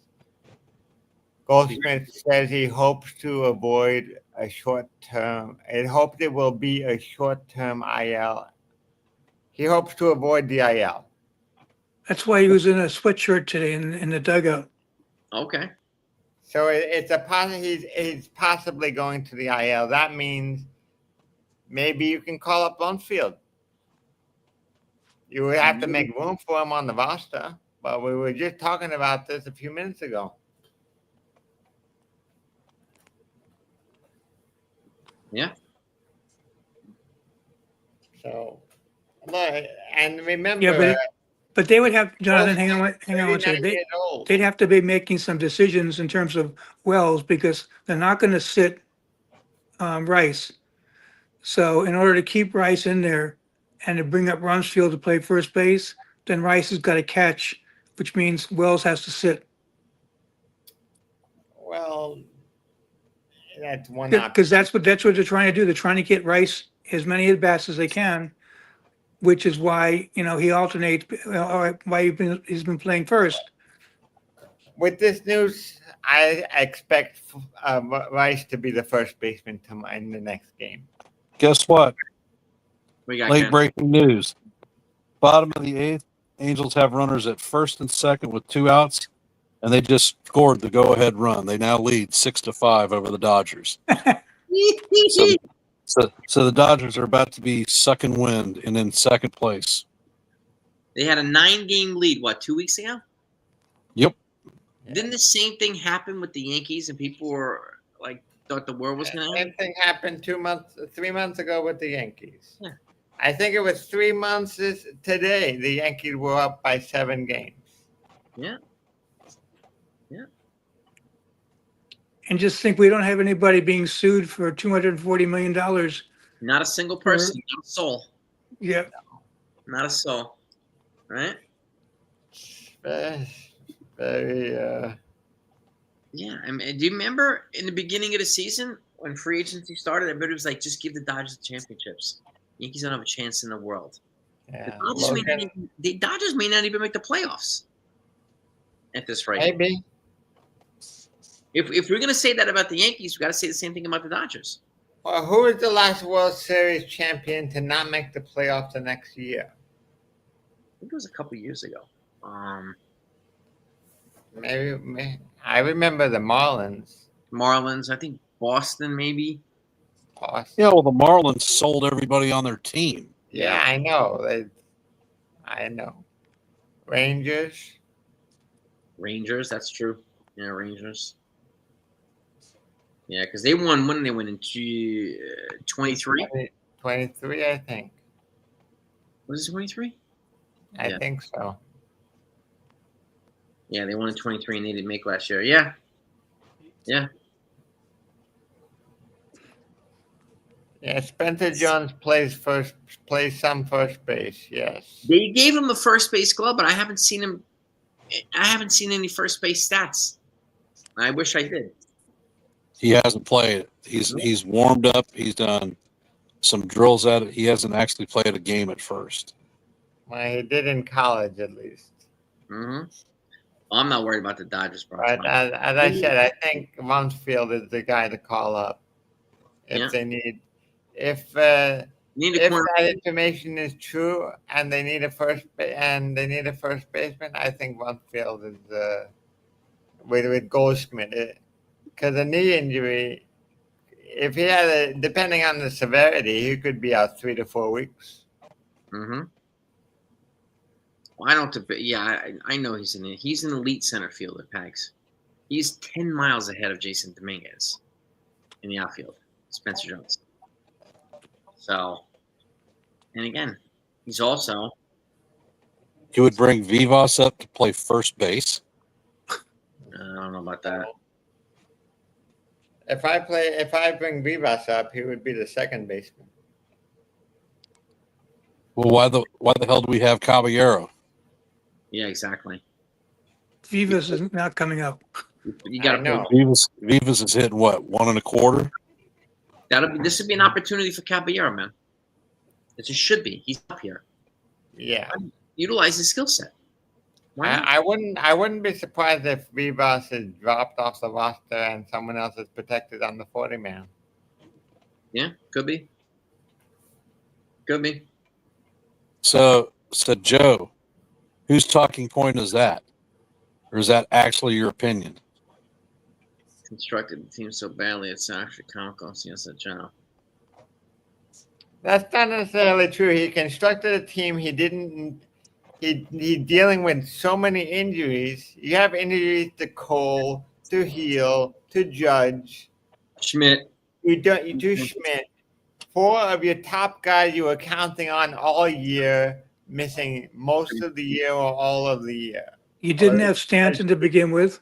[SPEAKER 2] Goldschmidt says he hopes to avoid a short-term. It hopes it will be a short-term IL. He hopes to avoid the IL.
[SPEAKER 3] That's why he was in a sweatshirt today in the dugout.
[SPEAKER 1] Okay.
[SPEAKER 2] So he's possibly going to the IL. That means maybe you can call up Blumfield. You would have to make room for him on the roster, but we were just talking about this a few minutes ago.
[SPEAKER 1] Yeah.
[SPEAKER 2] So, and remember,
[SPEAKER 3] Yeah, but they would have, Jonathan, hang on one
[SPEAKER 2] 39
[SPEAKER 3] second.
[SPEAKER 2] years old.
[SPEAKER 3] They'd have to be making some decisions in terms of Wells because they're not going to sit Rice. So in order to keep Rice in there and to bring up Rumsfeld to play first base, then Rice has got to catch, which means Wells has to sit.
[SPEAKER 2] Well, that's one option.
[SPEAKER 3] Because that's what they're trying to do. They're trying to get Rice as many at bats as they can, which is why he alternates. Why he's been playing first.
[SPEAKER 2] With this news, I expect Rice to be the first baseman in the next game.
[SPEAKER 4] Guess what?
[SPEAKER 1] We got
[SPEAKER 4] Late breaking news. Bottom of the eighth, Angels have runners at first and second with 2 outs, and they just scored the go-ahead run. They now lead 6-5 over the Dodgers. So the Dodgers are about to be sucking wind and in second place.
[SPEAKER 1] They had a 9-game lead, 2 weeks ago?
[SPEAKER 4] Yep.
[SPEAKER 1] Didn't the same thing happen with the Yankees and people were like thought the world was going to end?
[SPEAKER 2] Same thing happened 3 months ago with the Yankees.
[SPEAKER 1] Yeah.
[SPEAKER 2] I think it was 3 months today. The Yankees were up by 7 games.
[SPEAKER 1] Yeah. Yeah.
[SPEAKER 3] And just think we don't have anybody being sued for $240 million.
[SPEAKER 1] Not a single person, not a soul.
[SPEAKER 3] Yeah.
[SPEAKER 1] Not a soul. Right?
[SPEAKER 2] Very,
[SPEAKER 1] Yeah. I mean, do you remember in the beginning of the season when free agency started, everybody was like, just give the Dodgers the championships. Yankees don't have a chance in the world.
[SPEAKER 2] yeah.
[SPEAKER 1] The Dodgers may not even make the playoffs at this rate.
[SPEAKER 2] Maybe.
[SPEAKER 1] If we're going to say that about the Yankees, we got to say the same thing about the Dodgers.
[SPEAKER 2] Well, who is the last World Series champion to not make the playoffs the next year?
[SPEAKER 1] I think it was a couple years ago.
[SPEAKER 2] I remember the Marlins.
[SPEAKER 1] Marlins, I think Boston, maybe.
[SPEAKER 2] Boston.
[SPEAKER 4] Yeah, well, the Marlins sold everybody on their team.
[SPEAKER 2] Yeah, I know. I know. Rangers.
[SPEAKER 1] Rangers, that's true. Yeah, Rangers. Yeah, because they won. When did they win in 23?
[SPEAKER 2] 23, I think.
[SPEAKER 1] Was it 23?
[SPEAKER 2] I
[SPEAKER 1] Yeah.
[SPEAKER 2] think so.
[SPEAKER 1] Yeah, they won in 23 and they didn't make last year. Yeah. Yeah.
[SPEAKER 2] Yeah, Spencer Jones plays some first base. Yes.
[SPEAKER 1] They gave him a first base glove, but I haven't seen him. I haven't seen any first base stats. I wish I did.
[SPEAKER 4] He hasn't played. He's warmed up. He's done some drills at it. He hasn't actually played a game at first.
[SPEAKER 2] Well, he did in college at least.
[SPEAKER 1] Mm-hmm. I'm not worried about the Dodgers, bro.
[SPEAKER 2] But as I said, I think Rumsfeld is the guy to call up if they need. If that information is true and they need a first baseman, I think Rumsfeld is with Goldschmidt, because a knee injury. If he had depending on the severity, he could be out 3 to 4 weeks.
[SPEAKER 1] Mm-hmm. Well, I don't. Yeah, I know he's an elite center fielder, Pags. He's 10 miles ahead of Jason Dominguez in the outfield, Spencer Jones. So, and again, he's also.
[SPEAKER 4] You would bring Vivas up to play first base.
[SPEAKER 1] I don't know about that.
[SPEAKER 2] If I bring Vivas up, he would be the second baseman.
[SPEAKER 4] Well, why the hell do we have Caballero?
[SPEAKER 1] Yeah, exactly.
[SPEAKER 3] Vivas is not coming up.
[SPEAKER 1] You got to
[SPEAKER 2] know.
[SPEAKER 4] Vivas is hitting what, 1 1/4?
[SPEAKER 1] This would be an opportunity for Caballero, man. It just should be. He's up here.
[SPEAKER 2] Yeah.
[SPEAKER 1] Utilize his skill set.
[SPEAKER 2] I wouldn't be surprised if Vivas is dropped off the roster and someone else is protected on the 40-man.
[SPEAKER 1] Yeah, could be. Could be.
[SPEAKER 4] So Joe, whose talking point is that? Or is that actually your opinion?
[SPEAKER 1] Constructed the team so badly, it's actually comical. Yes, that general.
[SPEAKER 2] That's not necessarily true. He constructed a team. He didn't. He's dealing with so many injuries. You have injuries to Cole, to Heel, to Judge.
[SPEAKER 1] Schmidt.
[SPEAKER 2] You do Schmidt. 4 of your top guys you were counting on all year, missing most of the year or all of the year.
[SPEAKER 3] You didn't have Stanton to begin with.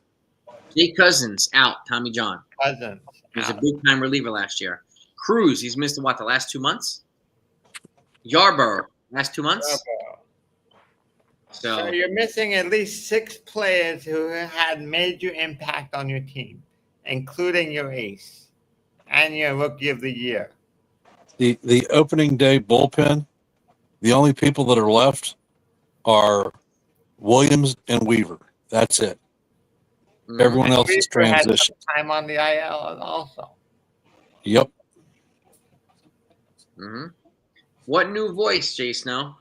[SPEAKER 1] Jay Cousins out. Tommy John.
[SPEAKER 2] Cousins.
[SPEAKER 1] He was a big time reliever last year. Cruz, he's missed the last 2 months? Yarborough, last 2 months?
[SPEAKER 2] So you're missing at least 6 players who had major impact on your team, including your ace and your rookie of the year.
[SPEAKER 4] The opening day bullpen, the only people that are left are Williams and Weaver. That's it. Everyone else is
[SPEAKER 2] Weaver had
[SPEAKER 4] transitioned.
[SPEAKER 2] some time on the IL also.
[SPEAKER 4] Yep.
[SPEAKER 1] Mm-hmm. What new voice, Jay Snow?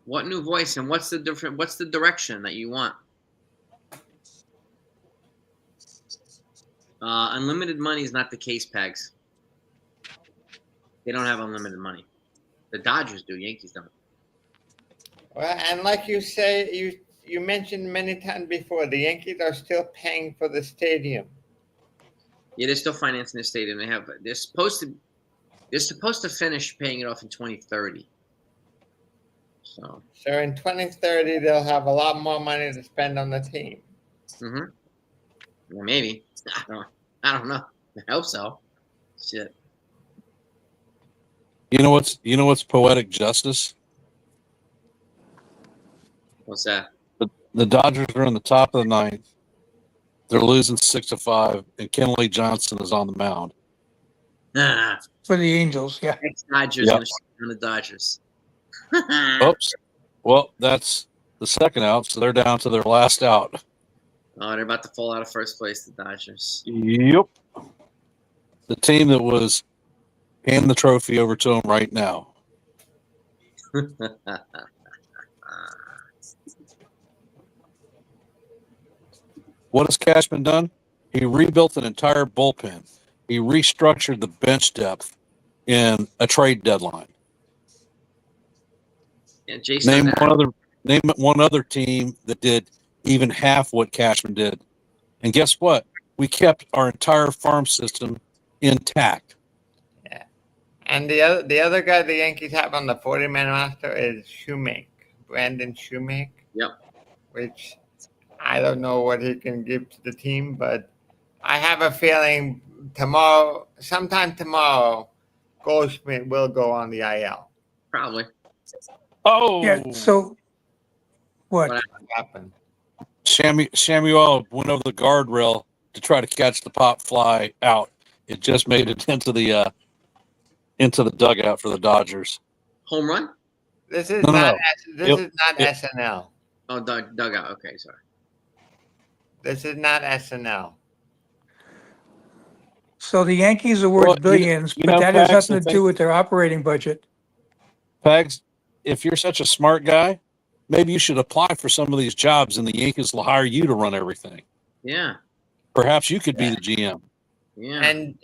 [SPEAKER 1] What new voice, and what's the direction that you want? Unlimited money is not the case, Pegs. They don't have unlimited money. The Dodgers do. Yankees don't.
[SPEAKER 2] Well, and like you say, you mentioned many times before, the Yankees are still paying for the stadium.
[SPEAKER 1] Yeah, they're still financing the stadium. They're supposed to finish paying it off in 2030. So
[SPEAKER 2] in 2030, they'll have a lot more money to spend on the team.
[SPEAKER 1] Mm-hmm. Well, maybe. I don't know. I hope so. Shit.
[SPEAKER 4] You know what's poetic justice?
[SPEAKER 1] What's that?
[SPEAKER 4] The Dodgers are in the top of the 9th. They're losing 6-5, and Kenley Johnson is on the mound.
[SPEAKER 3] For the Angels, yeah.
[SPEAKER 1] Dodgers
[SPEAKER 4] Yep.
[SPEAKER 1] going to shoot on the Dodgers.
[SPEAKER 4] Oops. Well, that's the second out, so they're down to their last out.
[SPEAKER 1] Oh, they're about to fall out of first place, the Dodgers.
[SPEAKER 4] Yep. The team that was handing the trophy over to them right now. What has Cashman done? He rebuilt an entire bullpen. He restructured the bench depth in a trade deadline.
[SPEAKER 1] Yeah, Jason.
[SPEAKER 4] Name one other team that did even half what Cashman did. And guess what? We kept our entire farm system intact.
[SPEAKER 2] Yeah. And the other guy the Yankees have on the 40-man roster is Brandon Shoemake.
[SPEAKER 1] Yep.
[SPEAKER 2] Which I don't know what he can give to the team, but I have a feeling sometime tomorrow, Goldschmidt will go on the IL.
[SPEAKER 1] Probably.
[SPEAKER 4] Oh,
[SPEAKER 3] Yeah. So what?
[SPEAKER 1] What
[SPEAKER 2] Happened.
[SPEAKER 4] Samuel went over the guardrail to try to catch the pop fly out. It just made it into the dugout for the Dodgers.
[SPEAKER 1] Home run?
[SPEAKER 2] This is
[SPEAKER 4] No.
[SPEAKER 2] not
[SPEAKER 4] It-
[SPEAKER 2] SNL.
[SPEAKER 1] Oh, dugout. Okay, sorry.
[SPEAKER 2] This is not SNL.
[SPEAKER 3] So the Yankees are worth
[SPEAKER 4] Well,
[SPEAKER 3] billions,
[SPEAKER 4] you
[SPEAKER 3] but
[SPEAKER 4] know,
[SPEAKER 3] that has
[SPEAKER 4] Pax,
[SPEAKER 3] nothing
[SPEAKER 4] I
[SPEAKER 3] to
[SPEAKER 4] think-
[SPEAKER 3] do with their operating budget.
[SPEAKER 4] Pags, if you're such a smart guy, maybe you should apply for some of these jobs and the Yankees will hire you to run everything.
[SPEAKER 1] Yeah.
[SPEAKER 4] Perhaps you could be the GM.
[SPEAKER 1] Yeah.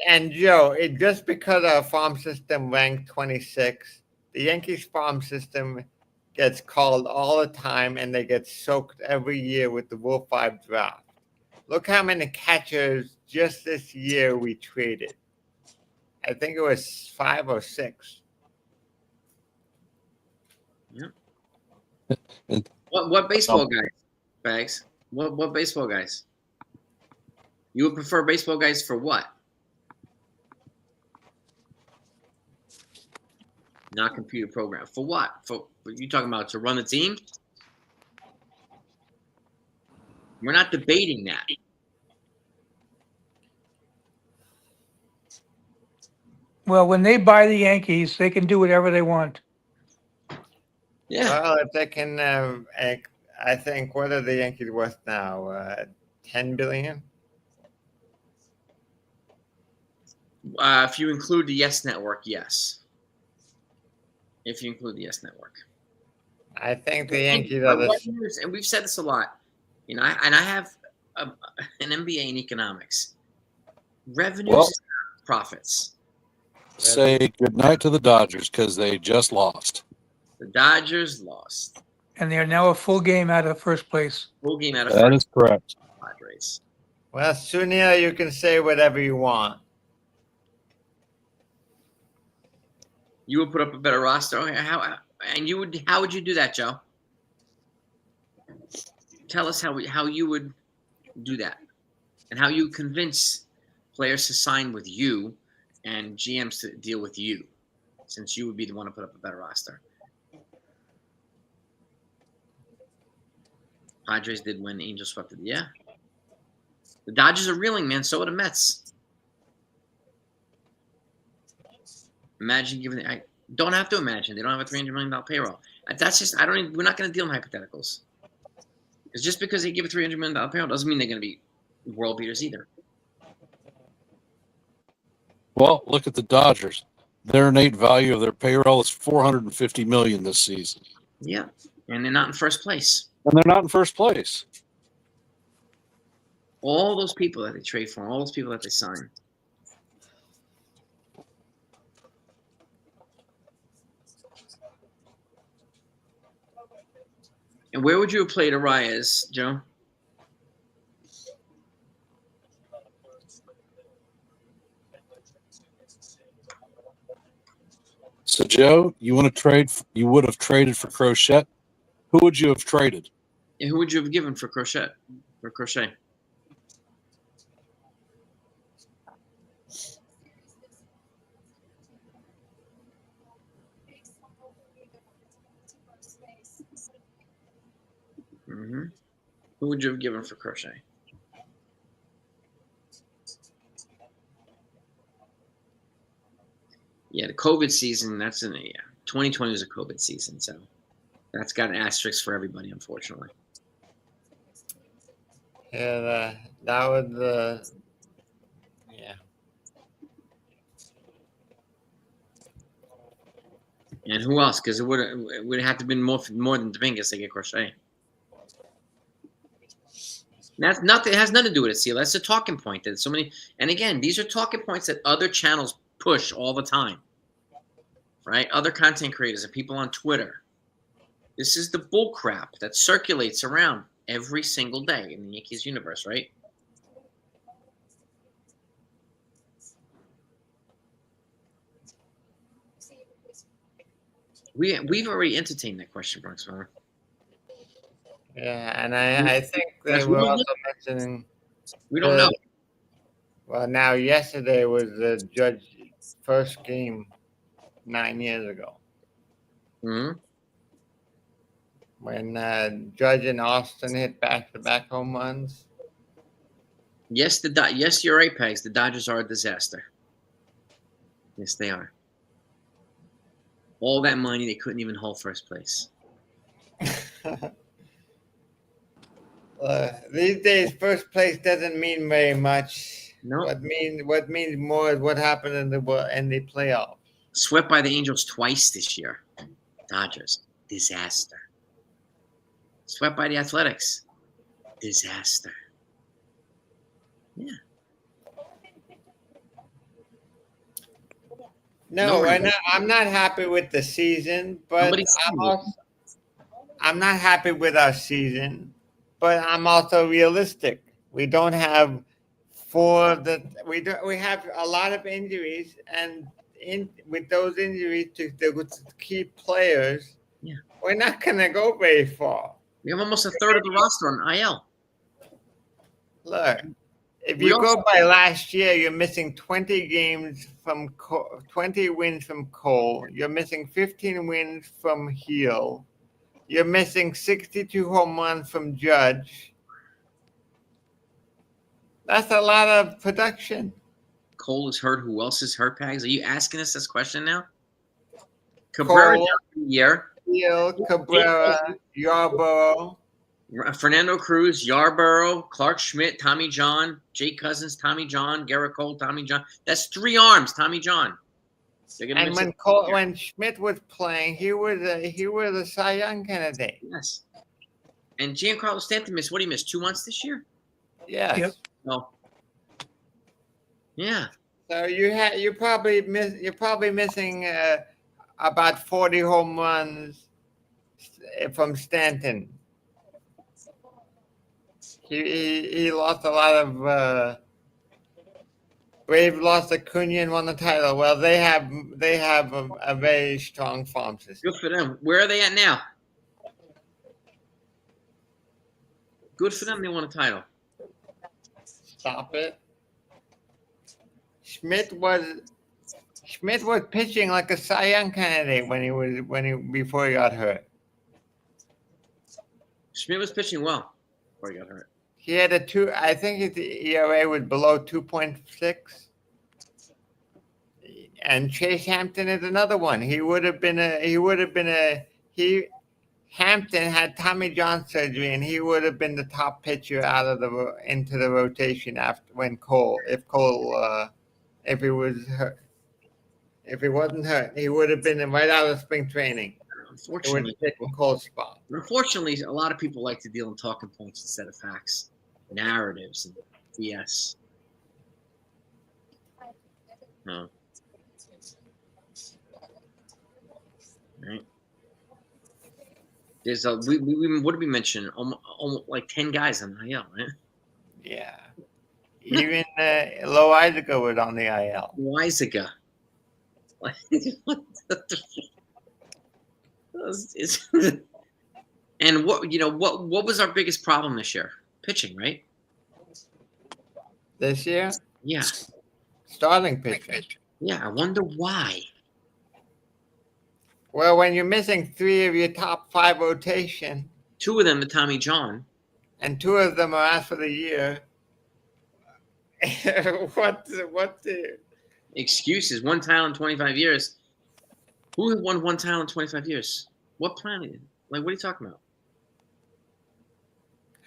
[SPEAKER 2] And Joe, just because our farm system ranked 26, the Yankees farm system gets called all the time, and they get soaked every year with the Rule 5 draft. Look how many catchers just this year we traded. I think it was 5 or 6.
[SPEAKER 1] What baseball guys, Bags? What baseball guys? You would prefer baseball guys for what? Not computer program. For what? For you talking about to run the team? We're not debating that.
[SPEAKER 3] Well, when they buy the Yankees, they can do whatever they want.
[SPEAKER 1] Yeah.
[SPEAKER 2] Well, if they can, I think, what are the Yankees worth now? 10 billion?
[SPEAKER 1] If you include the Yes Network, yes. If you include the Yes Network.
[SPEAKER 2] I think the Yankees are the.
[SPEAKER 1] And we've said this a lot. You know, I have an MBA in economics. Revenues,
[SPEAKER 4] Well-
[SPEAKER 1] profits.
[SPEAKER 4] Say goodnight to the Dodgers because they just lost.
[SPEAKER 1] The Dodgers lost.
[SPEAKER 3] And they are now a full game out of first place.
[SPEAKER 1] Full game out of
[SPEAKER 4] That
[SPEAKER 1] first
[SPEAKER 4] is correct.
[SPEAKER 1] Padres.
[SPEAKER 2] Well, Sunil, you can say whatever you want.
[SPEAKER 1] You would put up a better roster. How would you do that, Joe? Tell us how you would do that, and how you convince players to sign with you and GMs to deal with you, since you would be the one to put up a better roster. Padres did win. Angels swept it. Yeah. The Dodgers are reeling, man. So are the Mets. Imagine giving. I don't have to imagine. They don't have a $300 million payroll. That's just. We're not going to deal in hypotheticals. Because just because they give a $300 million payroll doesn't mean they're going to be world beaters either.
[SPEAKER 4] Well, look at the Dodgers. Their innate value of their payroll is $450 million this season,
[SPEAKER 1] Yeah, and they're not in first place.
[SPEAKER 4] and they're not in first place.
[SPEAKER 1] All those people that they trade for, all those people that they sign. And where would you have played Arias, Joe?
[SPEAKER 4] So, Joe, you want to trade? You would have traded for Crochet. Who would you have traded?
[SPEAKER 1] And who would you have given for Crochet? For Crochet? Mm-hmm. Who would you have given for Crochet? Yeah, the COVID season. That's in yeah. 2020 was a COVID season, so that's got an asterisk for everybody, unfortunately.
[SPEAKER 2] Yeah, that was yeah.
[SPEAKER 1] And who else? Because it would have to been more than Dominguez to get Crochet. That's nothing. It has nothing to do with it, Seal. That's a talking point that so many. And again, these are talking points that other channels push all the time, right? Other content creators and people on Twitter. This is the bull crap that circulates around every single day in the Yankees universe, right? We've already entertained that question, Bronx Farmer.
[SPEAKER 2] Yeah, and I think they
[SPEAKER 1] That's
[SPEAKER 2] were
[SPEAKER 1] what we
[SPEAKER 2] also mentioning.
[SPEAKER 1] We don't know.
[SPEAKER 2] Well, now yesterday was the Judge first game 9 years ago
[SPEAKER 1] Hmm.
[SPEAKER 2] when Judge and Austin hit back-to-back home runs.
[SPEAKER 1] Yes, yes, you're right, Pegs. The Dodgers are a disaster. Yes, they are. All that money, they couldn't even hold first place.
[SPEAKER 2] These days, first place doesn't mean very much.
[SPEAKER 1] No.
[SPEAKER 2] What means more is what happened in the playoffs.
[SPEAKER 1] Swept by the Angels twice this year. Dodgers, disaster. Swept by the Athletics, disaster. Yeah.
[SPEAKER 2] No,
[SPEAKER 1] Nobody-
[SPEAKER 2] I'm not happy with the season, but
[SPEAKER 1] Nobody's
[SPEAKER 2] I'm not happy with our season, but I'm also realistic. We don't have we have a lot of injuries, and with those injuries to keep players,
[SPEAKER 1] Yeah.
[SPEAKER 2] we're not going to go very far.
[SPEAKER 1] We have almost a third of the roster on IL.
[SPEAKER 2] Look, if
[SPEAKER 1] We
[SPEAKER 2] you
[SPEAKER 1] also-
[SPEAKER 2] go by last year, you're missing 20 games from 20 wins from Cole. You're missing 15 wins from Heel. You're missing 62 home runs from Judge. That's a lot of production.
[SPEAKER 1] Cole is hurt. Who else is hurt, Pags? Are you asking us this question now? Cabrera
[SPEAKER 2] Cole,
[SPEAKER 1] down for the year.
[SPEAKER 2] Heel, Cabrera, Yarborough.
[SPEAKER 1] Fernando Cruz, Yarborough, Clark Schmidt, Tommy John, Jake Cousins, Tommy John, Garrett Cole, Tommy John. That's 3 arms, Tommy John.
[SPEAKER 2] And when Schmidt was playing, he was a Cy Young candidate.
[SPEAKER 1] Yes. And Giancarlo Stanton missed, what, he missed 2 months this year?
[SPEAKER 2] Yes.
[SPEAKER 3] Yep.
[SPEAKER 1] Oh. Yeah.
[SPEAKER 2] So you're probably missing about 40 home runs from Stanton. He lost a lot of. Brave lost Acuna and won the title. Well, they have a very strong farm system.
[SPEAKER 1] Good for them. Where are they at now? Good for them. They won a title.
[SPEAKER 2] Stop it. Schmidt was pitching like a Cy Young candidate before he got hurt.
[SPEAKER 1] Schmidt was pitching well before he got hurt.
[SPEAKER 2] He had I think his ERA was below 2.6. And Chase Hampton is another one. Hampton had Tommy John surgery, and he would have been the top pitcher into the rotation if he was hurt. If he wasn't hurt, he would have been right out of spring training.
[SPEAKER 1] Unfortunately,
[SPEAKER 2] Cole's spot.
[SPEAKER 1] Unfortunately, a lot of people like to deal in talking points instead of facts, narratives, and BS. No. Right. There's what did we mention? Almost like 10 guys on the IL, right?
[SPEAKER 2] Yeah. Even Low Isaac was on the IL.
[SPEAKER 1] Weisiger. And what was our biggest problem this year? Pitching, right?
[SPEAKER 2] This year?
[SPEAKER 1] Yeah.
[SPEAKER 2] Starting pitching.
[SPEAKER 1] Yeah, I wonder why.
[SPEAKER 2] Well, when you're missing 3 of your top 5 rotation,
[SPEAKER 1] 2 of them, the Tommy John,
[SPEAKER 2] and 2 of them are out for the year, what the
[SPEAKER 1] excuses? 1 title in 25 years. Who had won 1 title in 25 years? What planet? Like, what are you talking about?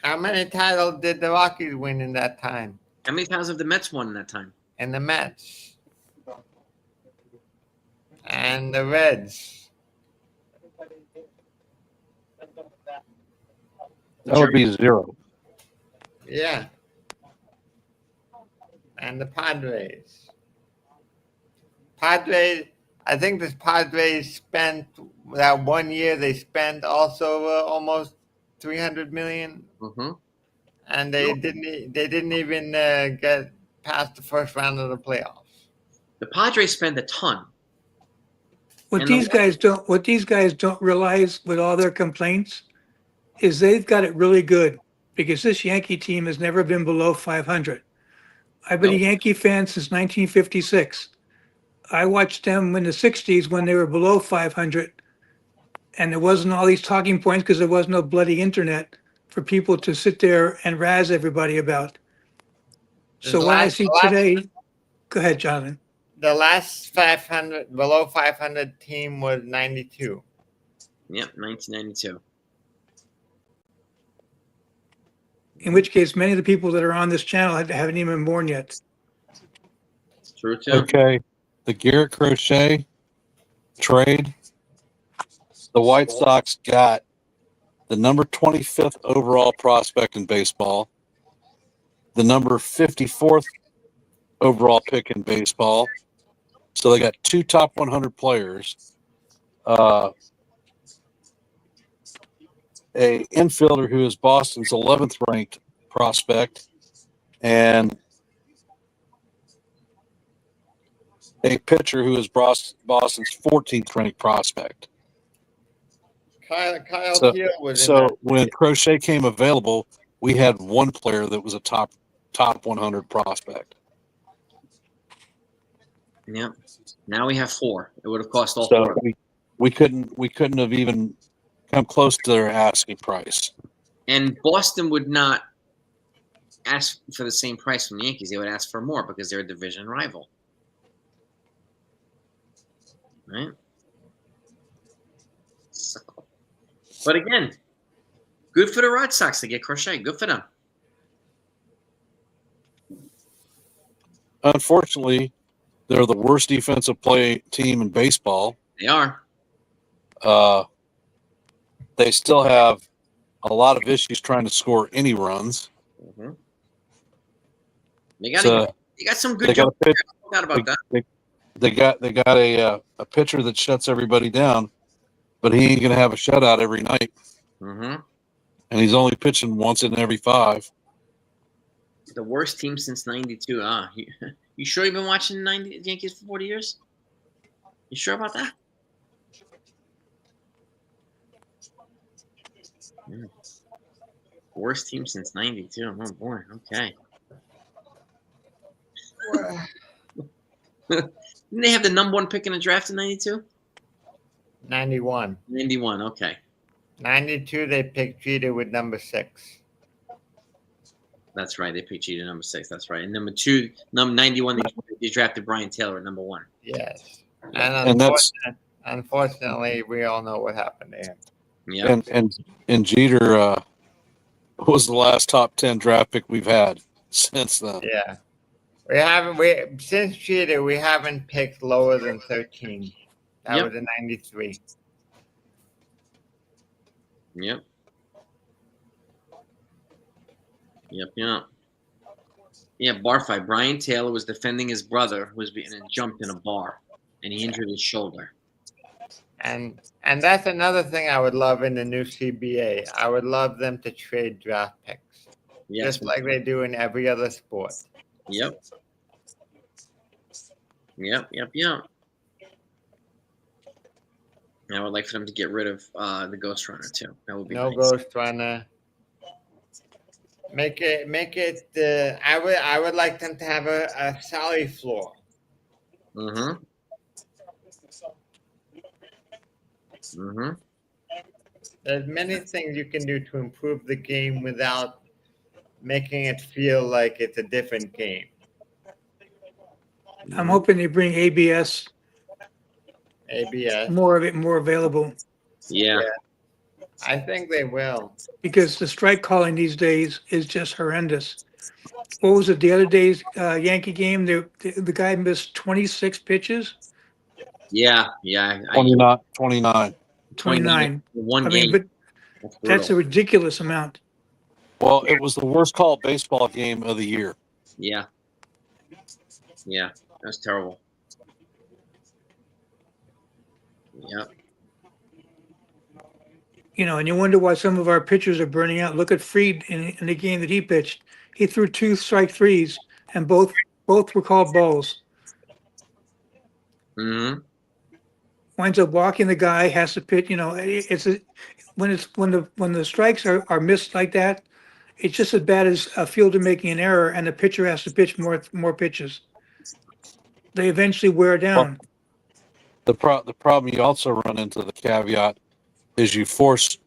[SPEAKER 2] How many titles did the Rockies win in that time?
[SPEAKER 1] How many titles have the Mets won in that time?
[SPEAKER 2] And the Mets. And the Reds.
[SPEAKER 4] That would be 0.
[SPEAKER 2] Yeah. And the Padres. I think the Padres spent that 1 year. They spent also almost 300 million,
[SPEAKER 1] Mm-hmm.
[SPEAKER 2] and they didn't even get past the first round of the playoffs.
[SPEAKER 1] The Padres spend a ton.
[SPEAKER 3] What
[SPEAKER 1] And
[SPEAKER 3] these guys don't realize with all their complaints is they've got it really good because this Yankee team has never been below 500. I've been a
[SPEAKER 1] Nope.
[SPEAKER 3] Yankee fan since 1956. I watched them in the 60s when they were below 500 and there wasn't all these talking points because there was no bloody internet for people to sit there and razz everybody about. So
[SPEAKER 2] The
[SPEAKER 3] what I
[SPEAKER 2] last,
[SPEAKER 3] see today, go ahead, Jonathan.
[SPEAKER 2] the last 500 below 500 team was 92.
[SPEAKER 1] Yep, 1992.
[SPEAKER 3] In which case, many of the people that are on this channel haven't even been born yet.
[SPEAKER 1] True too.
[SPEAKER 4] Okay, the Garrett Crochet trade. The White Sox got the number 25th overall prospect in baseball, the number 54th overall pick in baseball. So they got two top 100 players, a infielder who is Boston's 11th ranked prospect, and a pitcher who is Boston's 14th ranked prospect.
[SPEAKER 2] Kyle
[SPEAKER 4] So,
[SPEAKER 2] Teel was in
[SPEAKER 4] so
[SPEAKER 2] that.
[SPEAKER 4] when Crochet came available, we had one player that was a top 100 prospect.
[SPEAKER 1] Yep. Now we have 4. It would have cost all
[SPEAKER 4] So
[SPEAKER 1] 4.
[SPEAKER 4] we couldn't have even come close to their asking price.
[SPEAKER 1] And Boston would not ask for the same price from the Yankees. They would ask for more because they're a division rival. Right? So, but again, good for the Red Sox to get Crochet. Good for them.
[SPEAKER 4] Unfortunately, they're the worst defensive play team in baseball.
[SPEAKER 1] They are.
[SPEAKER 4] They still have a lot of issues trying to score any runs.
[SPEAKER 1] Mm-hmm. They got
[SPEAKER 4] So
[SPEAKER 1] you got some
[SPEAKER 4] they
[SPEAKER 1] good
[SPEAKER 4] got
[SPEAKER 1] jump.
[SPEAKER 4] a pitch,
[SPEAKER 1] No doubt about that.
[SPEAKER 4] they got a pitcher that shuts everybody down, but he ain't gonna have a shutout every night,
[SPEAKER 1] Mm-hmm.
[SPEAKER 4] and he's only pitching once in every 5.
[SPEAKER 1] The worst team since '92. You sure you've been watching the Yankees for 40 years? You sure about that? Yeah. Worst team since '92. Oh boy. Okay. Didn't they have the number 1 pick in the draft in '92?
[SPEAKER 2] 91.
[SPEAKER 1] 91. Okay.
[SPEAKER 2] 92, they picked Jeter with number 6.
[SPEAKER 1] That's right. They picked Jeter number 6. That's right. And number 2, number 91, they drafted Brian Taylor at number 1.
[SPEAKER 2] Yes.
[SPEAKER 4] And that's
[SPEAKER 2] Unfortunately, we all know what happened there.
[SPEAKER 1] Yeah.
[SPEAKER 4] and Jeter was the last top 10 draft pick we've had since then.
[SPEAKER 2] Yeah. Since Jeter, we haven't picked lower than 13. That
[SPEAKER 1] Yep.
[SPEAKER 2] was in 93.
[SPEAKER 1] Yep. Yeah, bar fight. Brian Taylor was defending his brother who was being jumped in a bar, and he injured his shoulder.
[SPEAKER 2] And that's another thing I would love in the new CBA. I would love them to trade draft picks,
[SPEAKER 1] Yes.
[SPEAKER 2] just like they do in every other sport.
[SPEAKER 1] Yep. I would like for them to get rid of the Ghost Runner too. That would be
[SPEAKER 2] No
[SPEAKER 1] nice.
[SPEAKER 2] ghost runner. Make it. I would like them to have a salary floor.
[SPEAKER 1] Mm-hmm. Mm-hmm.
[SPEAKER 2] There's many things you can do to improve the game without making it feel like it's a different game.
[SPEAKER 3] I'm hoping they bring ABS,
[SPEAKER 2] ABS.
[SPEAKER 3] more of it, more available,
[SPEAKER 1] Yeah.
[SPEAKER 2] I think they will.
[SPEAKER 3] because the strike calling these days is just horrendous. What was it the other day's Yankee game? The guy missed 26 pitches,
[SPEAKER 1] Yeah.
[SPEAKER 4] 29.
[SPEAKER 3] 29.
[SPEAKER 1] One
[SPEAKER 3] I
[SPEAKER 1] game.
[SPEAKER 3] mean, but
[SPEAKER 1] That's
[SPEAKER 3] that's
[SPEAKER 1] brutal.
[SPEAKER 3] a ridiculous amount.
[SPEAKER 4] Well, it was the worst called baseball game of the year.
[SPEAKER 1] Yeah. Yeah. That was terrible. Yep.
[SPEAKER 3] You know, and you wonder why some of our pitchers are burning out. Look at Fried in the game that he pitched. He threw 2 strike threes, and both were called balls.
[SPEAKER 1] Mm-hmm.
[SPEAKER 3] Winds up walking the guy, has to pitch. You know, when the strikes are missed like that, it's just as bad as a fielder making an error, and the pitcher has to pitch more pitches. They eventually wear down.
[SPEAKER 4] The problem you also run into, the caveat, is you force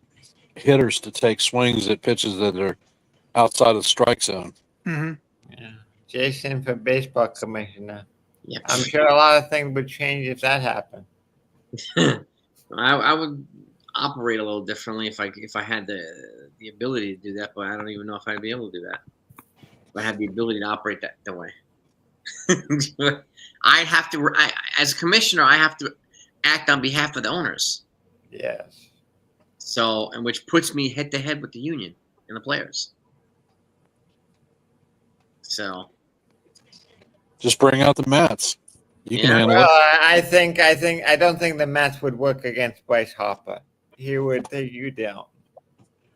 [SPEAKER 4] hitters to take swings at pitches that are outside of the strike zone.
[SPEAKER 3] Hmm.
[SPEAKER 2] Yeah. Jason for baseball commissioner.
[SPEAKER 1] Yeah.
[SPEAKER 2] I'm sure a lot of things would change if that happened.
[SPEAKER 1] I would operate a little differently if I had the ability to do that, but I don't even know if I'd be able to do that. If I had the ability to operate that way. I have to, as a commissioner, I have to act on behalf of the owners.
[SPEAKER 2] Yes.
[SPEAKER 1] So, and which puts me head to head with the union and the players. So,
[SPEAKER 4] Just bring out the mats. You can
[SPEAKER 1] Yeah.
[SPEAKER 4] handle
[SPEAKER 2] Well,
[SPEAKER 4] it.
[SPEAKER 2] I don't think the Mets would work against Bryce Harper. He would take you down.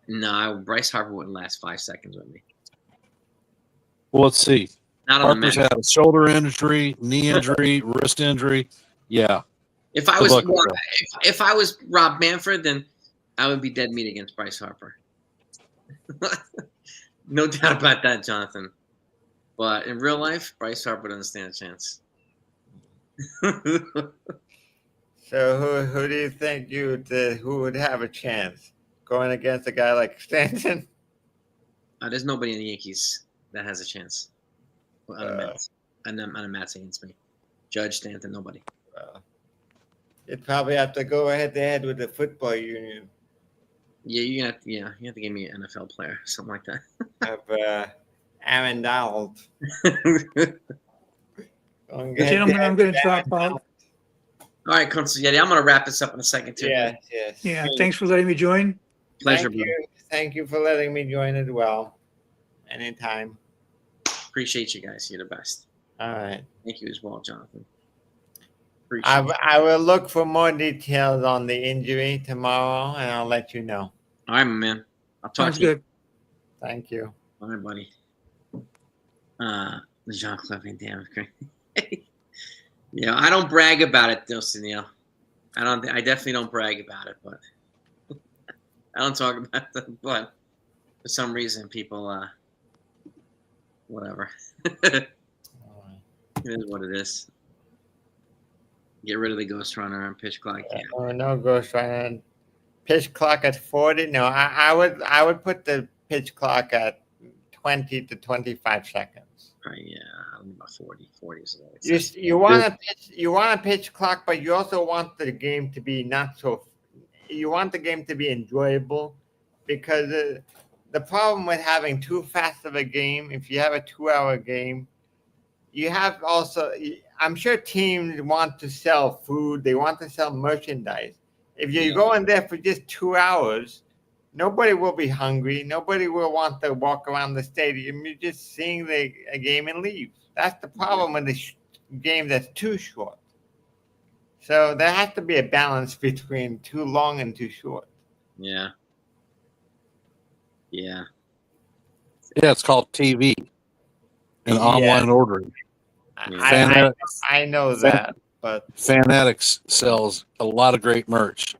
[SPEAKER 1] no, Bryce Harper wouldn't last 5 seconds with me.
[SPEAKER 4] Well, let's see.
[SPEAKER 1] Not on the
[SPEAKER 4] Harper's
[SPEAKER 1] Mets.
[SPEAKER 4] had a shoulder injury, knee injury, wrist injury. Yeah.
[SPEAKER 1] If I
[SPEAKER 4] Good
[SPEAKER 1] was
[SPEAKER 4] luck with that.
[SPEAKER 1] if I was Rob Manfred, then I would be dead meat against Bryce Harper. No doubt about that, Jonathan. But in real life, Bryce Harper doesn't stand a chance.
[SPEAKER 2] So who do you think who would have a chance going against a guy like Stanton?
[SPEAKER 1] There's nobody in the Yankees that has a chance on the Mets. On the Mets against me. Judge, Stanton, nobody.
[SPEAKER 2] You'd probably have to go head to head with the football union
[SPEAKER 1] Yeah, you have to give me an NFL player, something like that.
[SPEAKER 2] of Aaron Donald.
[SPEAKER 3] Gentlemen, I'm going to drop out.
[SPEAKER 1] All right, Contextualizing. I'm going to wrap this up in a second too.
[SPEAKER 2] Yes, yes.
[SPEAKER 3] Yeah, thanks for letting me join.
[SPEAKER 1] Pleasure,
[SPEAKER 2] Thank
[SPEAKER 1] brother.
[SPEAKER 2] you. Thank you for letting me join as well. Anytime.
[SPEAKER 1] Appreciate you guys. You're the best.
[SPEAKER 2] All right.
[SPEAKER 1] Thank you as well, Jonathan. Appreciate it.
[SPEAKER 2] I will look for more details on the injury tomorrow, and I'll let you know.
[SPEAKER 1] All right, my man. I'll talk
[SPEAKER 3] Sounds
[SPEAKER 1] to you.
[SPEAKER 3] good.
[SPEAKER 2] Thank you.
[SPEAKER 1] All right, buddy. The Jean Claude damn great. Yeah, I don't brag about it, though, Sunil. I definitely don't brag about it, but I don't talk about it. But for some reason, people, whatever. It is what it is. Get rid of the ghost runner and pitch clock.
[SPEAKER 2] No ghost running. Pitch clock at 40. No, I would put the pitch clock at 20 to 25 seconds.
[SPEAKER 1] Right, yeah, I don't know about 40. 40 is always.
[SPEAKER 2] You want a pitch clock, but you also want the game to be you want the game to be enjoyable, because the problem with having too fast of a game, if you have a 2-hour game, you have also, I'm sure teams want to sell food, they want to sell merchandise. If you go in there for just 2 hours, nobody will be hungry. Nobody will want to walk around the stadium. You're just seeing a game and leave. That's the problem with the game that's too short. So there has to be a balance between too long and too short.
[SPEAKER 1] Yeah. Yeah.
[SPEAKER 4] Yeah, it's called TV and online ordering.
[SPEAKER 2] I know that, but
[SPEAKER 4] Fanatics sells a lot of great merch,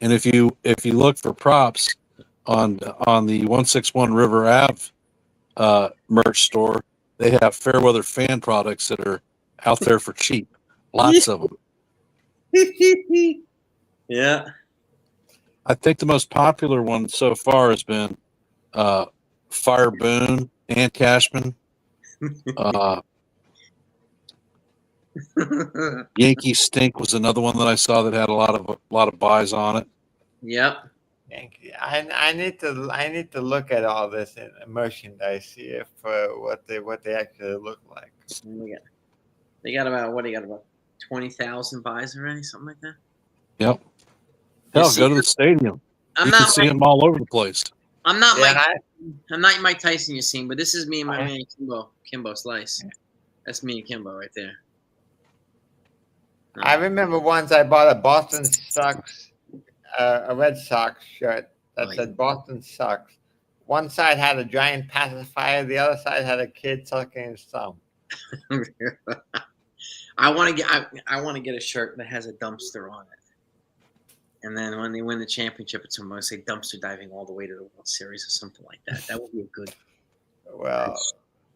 [SPEAKER 4] and if you look for props on the 161 River Ave merch store, they have Fairweather fan products that are out there for cheap. Lots of them.
[SPEAKER 1] Yeah.
[SPEAKER 4] I think the most popular one so far has been Fire Boone and Cashman. Yankee Stink was another one that I saw that had a lot of buys on it.
[SPEAKER 1] Yep.
[SPEAKER 2] thank you. I need to look at all this in merchandise, see if what they actually look like.
[SPEAKER 1] They got about 20,000 buys already, something like that.
[SPEAKER 4] Yep. Hell, go to the stadium.
[SPEAKER 1] I'm
[SPEAKER 4] You
[SPEAKER 1] not
[SPEAKER 4] can see them all over the place.
[SPEAKER 1] I'm not
[SPEAKER 2] Yeah,
[SPEAKER 1] I'm not Mike Tyson, you seen, but this is me and my
[SPEAKER 2] Uh-huh.
[SPEAKER 1] man Kimbo Slice. That's me and Kimbo right there.
[SPEAKER 2] I remember once I bought a Boston Sox, a Red Sox shirt that
[SPEAKER 1] Oh, yeah.
[SPEAKER 2] said Boston Sox. One side had a giant pacifier, the other side had a kid sucking his thumb.
[SPEAKER 1] I want to get a shirt that has a dumpster on it. And then when they win the championship, it's going to say dumpster diving all the way to the World Series or something like that. That would be a
[SPEAKER 2] Well,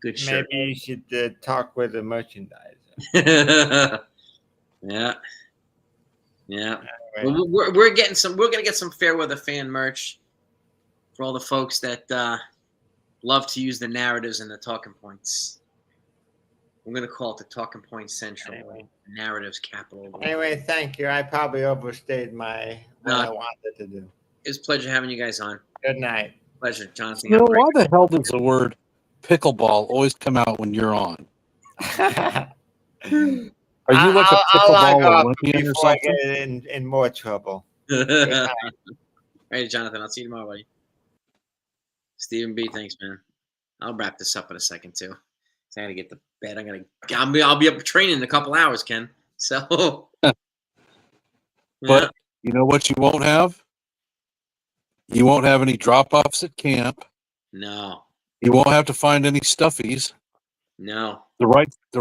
[SPEAKER 1] good shirt.
[SPEAKER 2] maybe you should talk with the merchandiser.
[SPEAKER 1] Yeah. Yeah.
[SPEAKER 2] Right.
[SPEAKER 1] We're getting some. We're gonna get some fair weather fan merch for all the folks that love to use the narratives and the talking points. I'm gonna call it the Talking Point Central,
[SPEAKER 2] Anyway.
[SPEAKER 1] Narratives Capital.
[SPEAKER 2] Anyway, thank you. I probably overstayed what
[SPEAKER 1] No.
[SPEAKER 2] I wanted to do.
[SPEAKER 1] It was a pleasure having you guys on.
[SPEAKER 2] Good night.
[SPEAKER 1] Pleasure, Jonathan.
[SPEAKER 4] You know, why the hell does the word pickleball always come out when you're on? Are you like a
[SPEAKER 2] I'll log
[SPEAKER 4] pickleball
[SPEAKER 2] off
[SPEAKER 4] Olympian or
[SPEAKER 2] before I
[SPEAKER 4] something?
[SPEAKER 2] get in more trouble.
[SPEAKER 1] All right, Jonathan. I'll see you tomorrow, buddy. Stephen B. Thanks, man. I'll wrap this up in a second too. So I gotta get to bed. I'll be up training in a couple hours, Ken. So,
[SPEAKER 4] But you know what you won't have? You won't have any drop-offs at camp.
[SPEAKER 1] no,
[SPEAKER 4] You won't have to find any stuffies.
[SPEAKER 1] no.
[SPEAKER 4] The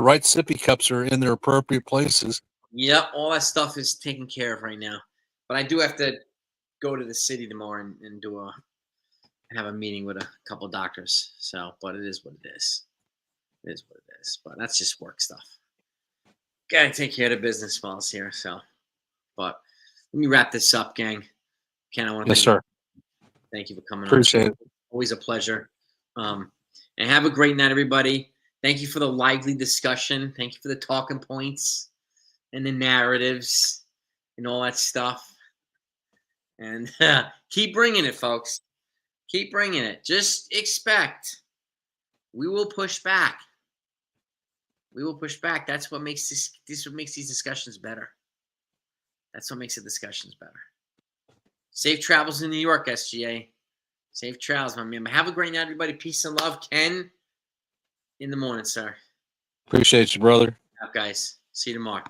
[SPEAKER 4] right sippy cups are in their appropriate places.
[SPEAKER 1] Yep, all that stuff is taken care of right now. But I do have to go to the city tomorrow and have a meeting with a couple doctors. So, but it is what it is. It is what it is. But that's just work stuff. Gotta take care of the business balls here. So, but let me wrap this up, gang. Ken, I want to
[SPEAKER 4] Yes, sir.
[SPEAKER 1] thank you for coming
[SPEAKER 4] Appreciate
[SPEAKER 1] on.
[SPEAKER 4] it.
[SPEAKER 1] Always a pleasure. And have a great night, everybody. Thank you for the lively discussion. Thank you for the talking points and the narratives and all that stuff. And keep bringing it, folks. Keep bringing it. Just expect we will push back. We will push back. That's what makes what makes these discussions better. That's what makes the discussions better. Safe travels in New York, SGA. Safe travels, my man. Have a great night, everybody. Peace and love. Ken, in the morning, sir.
[SPEAKER 4] Appreciate you, brother.
[SPEAKER 1] Out, guys. See you tomorrow.